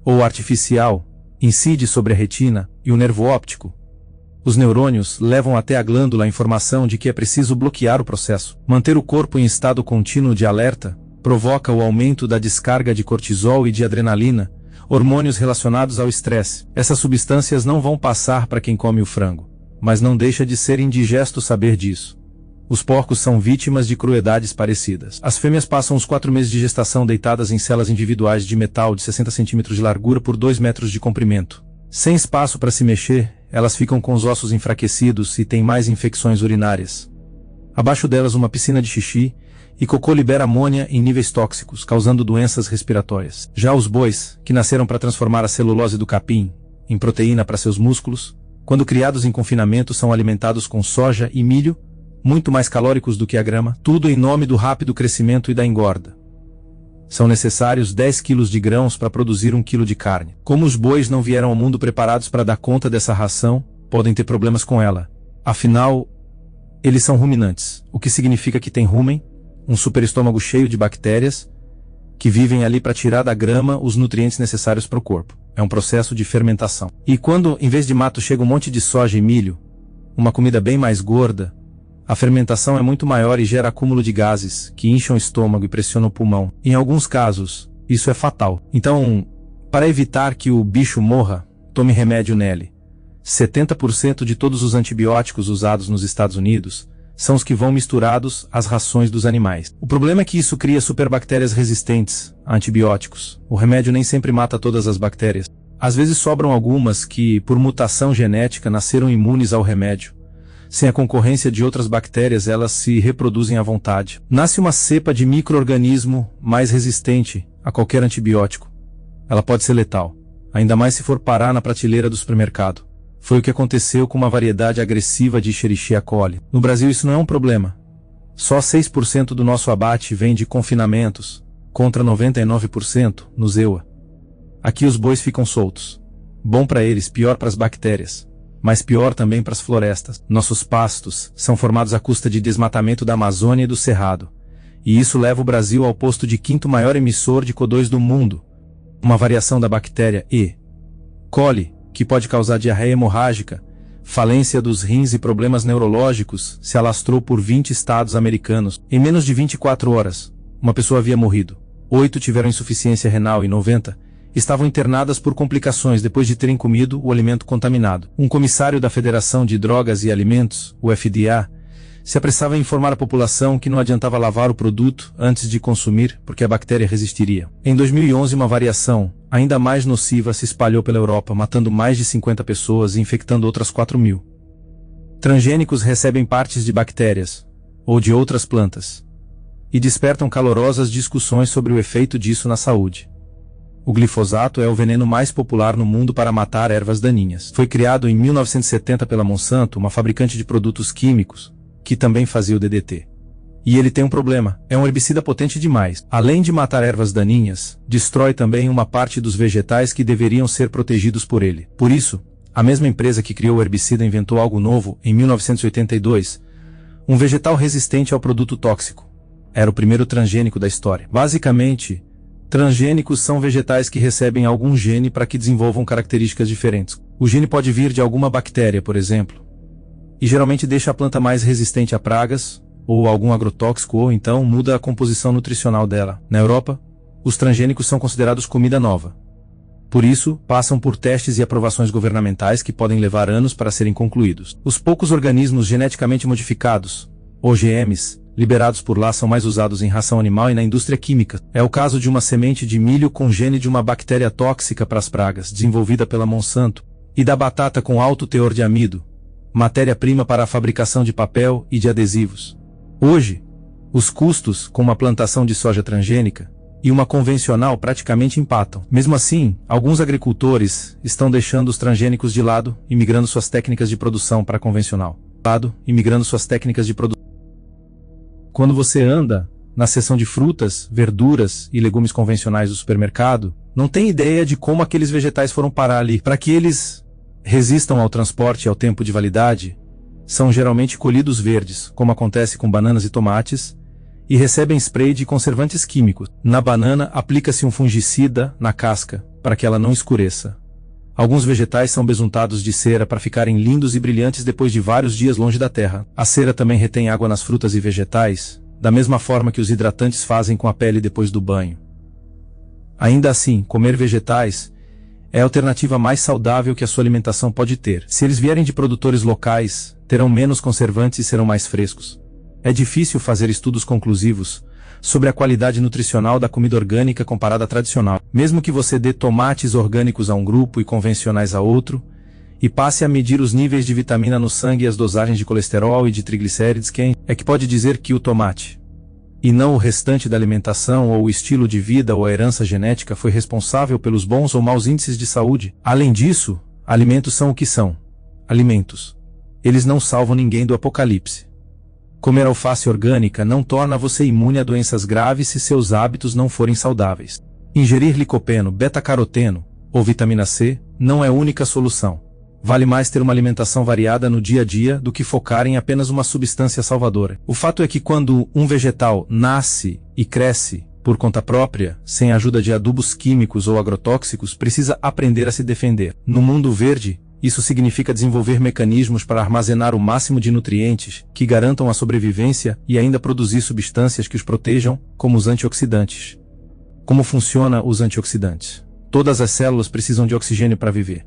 ou artificial, incide sobre a retina e o nervo óptico, os neurônios levam até a glândula a informação de que é preciso bloquear o processo. Manter o corpo em estado contínuo de alerta provoca o aumento da descarga de cortisol e de adrenalina, hormônios relacionados ao estresse. Essas substâncias não vão passar para quem come o frango, mas não deixa de ser indigesto saber disso. Os porcos são vítimas de crueldades parecidas. As fêmeas passam os 4 meses de gestação deitadas em celas individuais de metal de 60 centímetros de largura por 2 metros de comprimento. Sem espaço para se mexer, elas ficam com os ossos enfraquecidos e têm mais infecções urinárias. Abaixo delas uma piscina de xixi, e cocô libera amônia em níveis tóxicos, causando doenças respiratórias. Já os bois, que nasceram para transformar a celulose do capim em proteína para seus músculos, quando criados em confinamento são alimentados com soja e milho, muito mais calóricos do que a grama, tudo em nome do rápido crescimento e da engorda. São necessários 10 quilos de grãos para produzir 1 quilo de carne. Como os bois não vieram ao mundo preparados para dar conta dessa ração, podem ter problemas com ela. Afinal, eles são ruminantes, o que significa que tem rumen, um superestômago cheio de bactérias, que vivem ali para tirar da grama os nutrientes necessários para o corpo. É um processo de fermentação. E quando, em vez de mato, chega um monte de soja e milho, uma comida bem mais gorda, a fermentação é muito maior e gera acúmulo de gases, que incham o estômago e pressionam o pulmão. Em alguns casos, isso é fatal. Então, para evitar que o bicho morra, tome remédio nele. 70% de todos os antibióticos usados nos Estados Unidos são os que vão misturados às rações dos animais. O problema é que isso cria superbactérias resistentes a antibióticos. O remédio nem sempre mata todas as bactérias. Às vezes sobram algumas que, por mutação genética, nasceram imunes ao remédio. Sem a concorrência de outras bactérias, elas se reproduzem à vontade. Nasce uma cepa de micro-organismo mais resistente a qualquer antibiótico. Ela pode ser letal, ainda mais se for parar na prateleira do supermercado. Foi o que aconteceu com uma variedade agressiva de Escherichia coli. No Brasil isso não é um problema. Só 6% do nosso abate vem de confinamentos, contra 99% no ZEUA. Aqui os bois ficam soltos. Bom para eles, pior para as bactérias. Mas pior também para as florestas. Nossos pastos são formados à custa de desmatamento da Amazônia e do Cerrado. E isso leva o Brasil ao posto de 5º maior emissor de CO2 do mundo. Uma variação da bactéria E. coli, que pode causar diarreia hemorrágica, falência dos rins e problemas neurológicos, se alastrou por 20 estados americanos. Em menos de 24 horas, uma pessoa havia morrido. 8 tiveram insuficiência renal e 90 estavam internadas por complicações depois de terem comido o alimento contaminado. Um comissário da Federação de Drogas e Alimentos, o FDA, se apressava a informar a população que não adiantava lavar o produto antes de consumir, porque a bactéria resistiria. Em 2011, uma variação ainda mais nociva se espalhou pela Europa, matando mais de 50 pessoas e infectando outras 4.000. Transgênicos recebem partes de bactérias, ou de outras plantas, e despertam calorosas discussões sobre o efeito disso na saúde. O glifosato é o veneno mais popular no mundo para matar ervas daninhas. Foi criado em 1970 pela Monsanto, uma fabricante de produtos químicos, que também fazia o DDT. E ele tem um problema, é um herbicida potente demais. Além de matar ervas daninhas, destrói também uma parte dos vegetais que deveriam ser protegidos por ele. Por isso, a mesma empresa que criou o herbicida inventou algo novo em 1982, um vegetal resistente ao produto tóxico. Era o primeiro transgênico da história. Basicamente, transgênicos são vegetais que recebem algum gene para que desenvolvam características diferentes. O gene pode vir de alguma bactéria, por exemplo, e geralmente deixa a planta mais resistente a pragas, ou algum agrotóxico, ou então muda a composição nutricional dela. Na Europa, os transgênicos são considerados comida nova. Por isso, passam por testes e aprovações governamentais que podem levar anos para serem concluídos. Os poucos organismos geneticamente modificados, OGMs, liberados por lá são mais usados em ração animal e na indústria química. É o caso de uma semente de milho com gene de uma bactéria tóxica para as pragas, desenvolvida pela Monsanto, e da batata com alto teor de amido, matéria-prima para a fabricação de papel e de adesivos. Hoje, os custos com uma plantação de soja transgênica e uma convencional praticamente empatam. Mesmo assim, alguns agricultores estão deixando os transgênicos de lado e migrando suas técnicas de produção para a convencional. Quando você anda na seção de frutas, verduras e legumes convencionais do supermercado, não tem ideia de como aqueles vegetais foram parar ali. Para que eles resistam ao transporte e ao tempo de validade, são geralmente colhidos verdes, como acontece com bananas e tomates, e recebem spray de conservantes químicos. Na banana, aplica-se um fungicida na casca, para que ela não escureça. Alguns vegetais são besuntados de cera para ficarem lindos e brilhantes depois de vários dias longe da terra. A cera também retém água nas frutas e vegetais, da mesma forma que os hidratantes fazem com a pele depois do banho. Ainda assim, comer vegetais é a alternativa mais saudável que a sua alimentação pode ter. Se eles vierem de produtores locais, terão menos conservantes e serão mais frescos. É difícil fazer estudos conclusivos sobre a qualidade nutricional da comida orgânica comparada à tradicional. Mesmo que você dê tomates orgânicos a um grupo e convencionais a outro, e passe a medir os níveis de vitamina no sangue e as dosagens de colesterol e de triglicérides, quem é que pode dizer que o tomate, e não o restante da alimentação ou o estilo de vida ou a herança genética, foi responsável pelos bons ou maus índices de saúde? Além disso, alimentos são o que são. Alimentos. Eles não salvam ninguém do apocalipse. Comer alface orgânica não torna você imune a doenças graves se seus hábitos não forem saudáveis. Ingerir licopeno, beta-caroteno ou vitamina C não é a única solução. Vale mais ter uma alimentação variada no dia a dia do que focar em apenas uma substância salvadora. O fato é que quando um vegetal nasce e cresce por conta própria, sem a ajuda de adubos químicos ou agrotóxicos, precisa aprender a se defender. No mundo verde, isso significa desenvolver mecanismos para armazenar o máximo de nutrientes que garantam a sobrevivência e ainda produzir substâncias que os protejam, como os antioxidantes. Como funcionam os antioxidantes? Todas as células precisam de oxigênio para viver.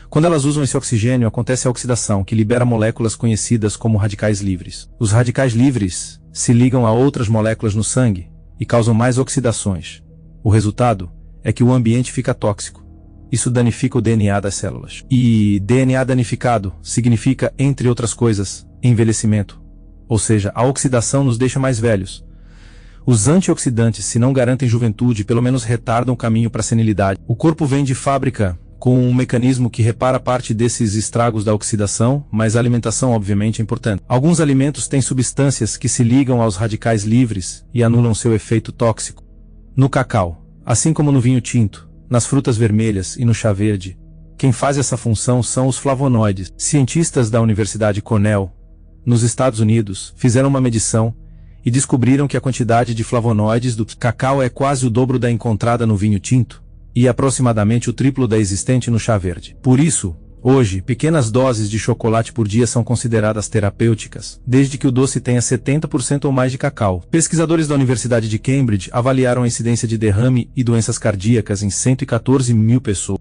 Quando elas usam esse oxigênio, acontece a oxidação, que libera moléculas conhecidas como radicais livres. Os radicais livres se ligam a outras moléculas no sangue e causam mais oxidações. O resultado é que o ambiente fica tóxico. Isso danifica o DNA das células. E DNA danificado significa, entre outras coisas, envelhecimento. Ou seja, a oxidação nos deixa mais velhos. Os antioxidantes, se não garantem juventude, pelo menos retardam o caminho para a senilidade. O corpo vem de fábrica com um mecanismo que repara parte desses estragos da oxidação, mas a alimentação obviamente é importante. Alguns alimentos têm substâncias que se ligam aos radicais livres e anulam seu efeito tóxico. No cacau, assim como no vinho tinto, nas frutas vermelhas e no chá verde, quem faz essa função são os flavonoides. Cientistas da Universidade Cornell, nos Estados Unidos, fizeram uma medição e descobriram que a quantidade de flavonoides do cacau é quase o dobro da encontrada no vinho tinto e aproximadamente o triplo da existente no chá verde. Por isso, hoje, pequenas doses de chocolate por dia são consideradas terapêuticas, desde que o doce tenha 70% ou mais de cacau. Pesquisadores da Universidade de Cambridge avaliaram a incidência de derrame e doenças cardíacas em 114 mil pessoas.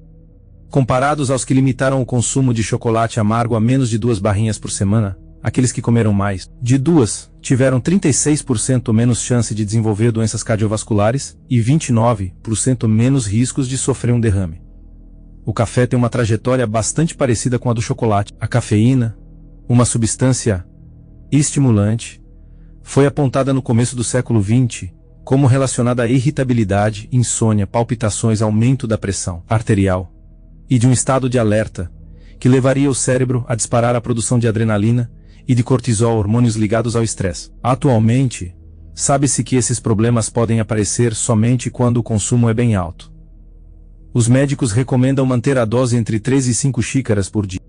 Comparados aos que limitaram o consumo de chocolate amargo a menos de 2 barrinhas por semana, aqueles que comeram mais de 2 tiveram 36% menos chance de desenvolver doenças cardiovasculares e 29% menos riscos de sofrer um derrame. O café tem uma trajetória bastante parecida com a do chocolate. A cafeína, uma substância estimulante, foi apontada no começo do século XX como relacionada à irritabilidade, insônia, palpitações, aumento da pressão arterial e de um estado de alerta que levaria o cérebro a disparar a produção de adrenalina e de cortisol, hormônios ligados ao estresse. Atualmente, sabe-se que esses problemas podem aparecer somente quando o consumo é bem alto. Os médicos recomendam manter a dose entre 3 e 5 xícaras por dia.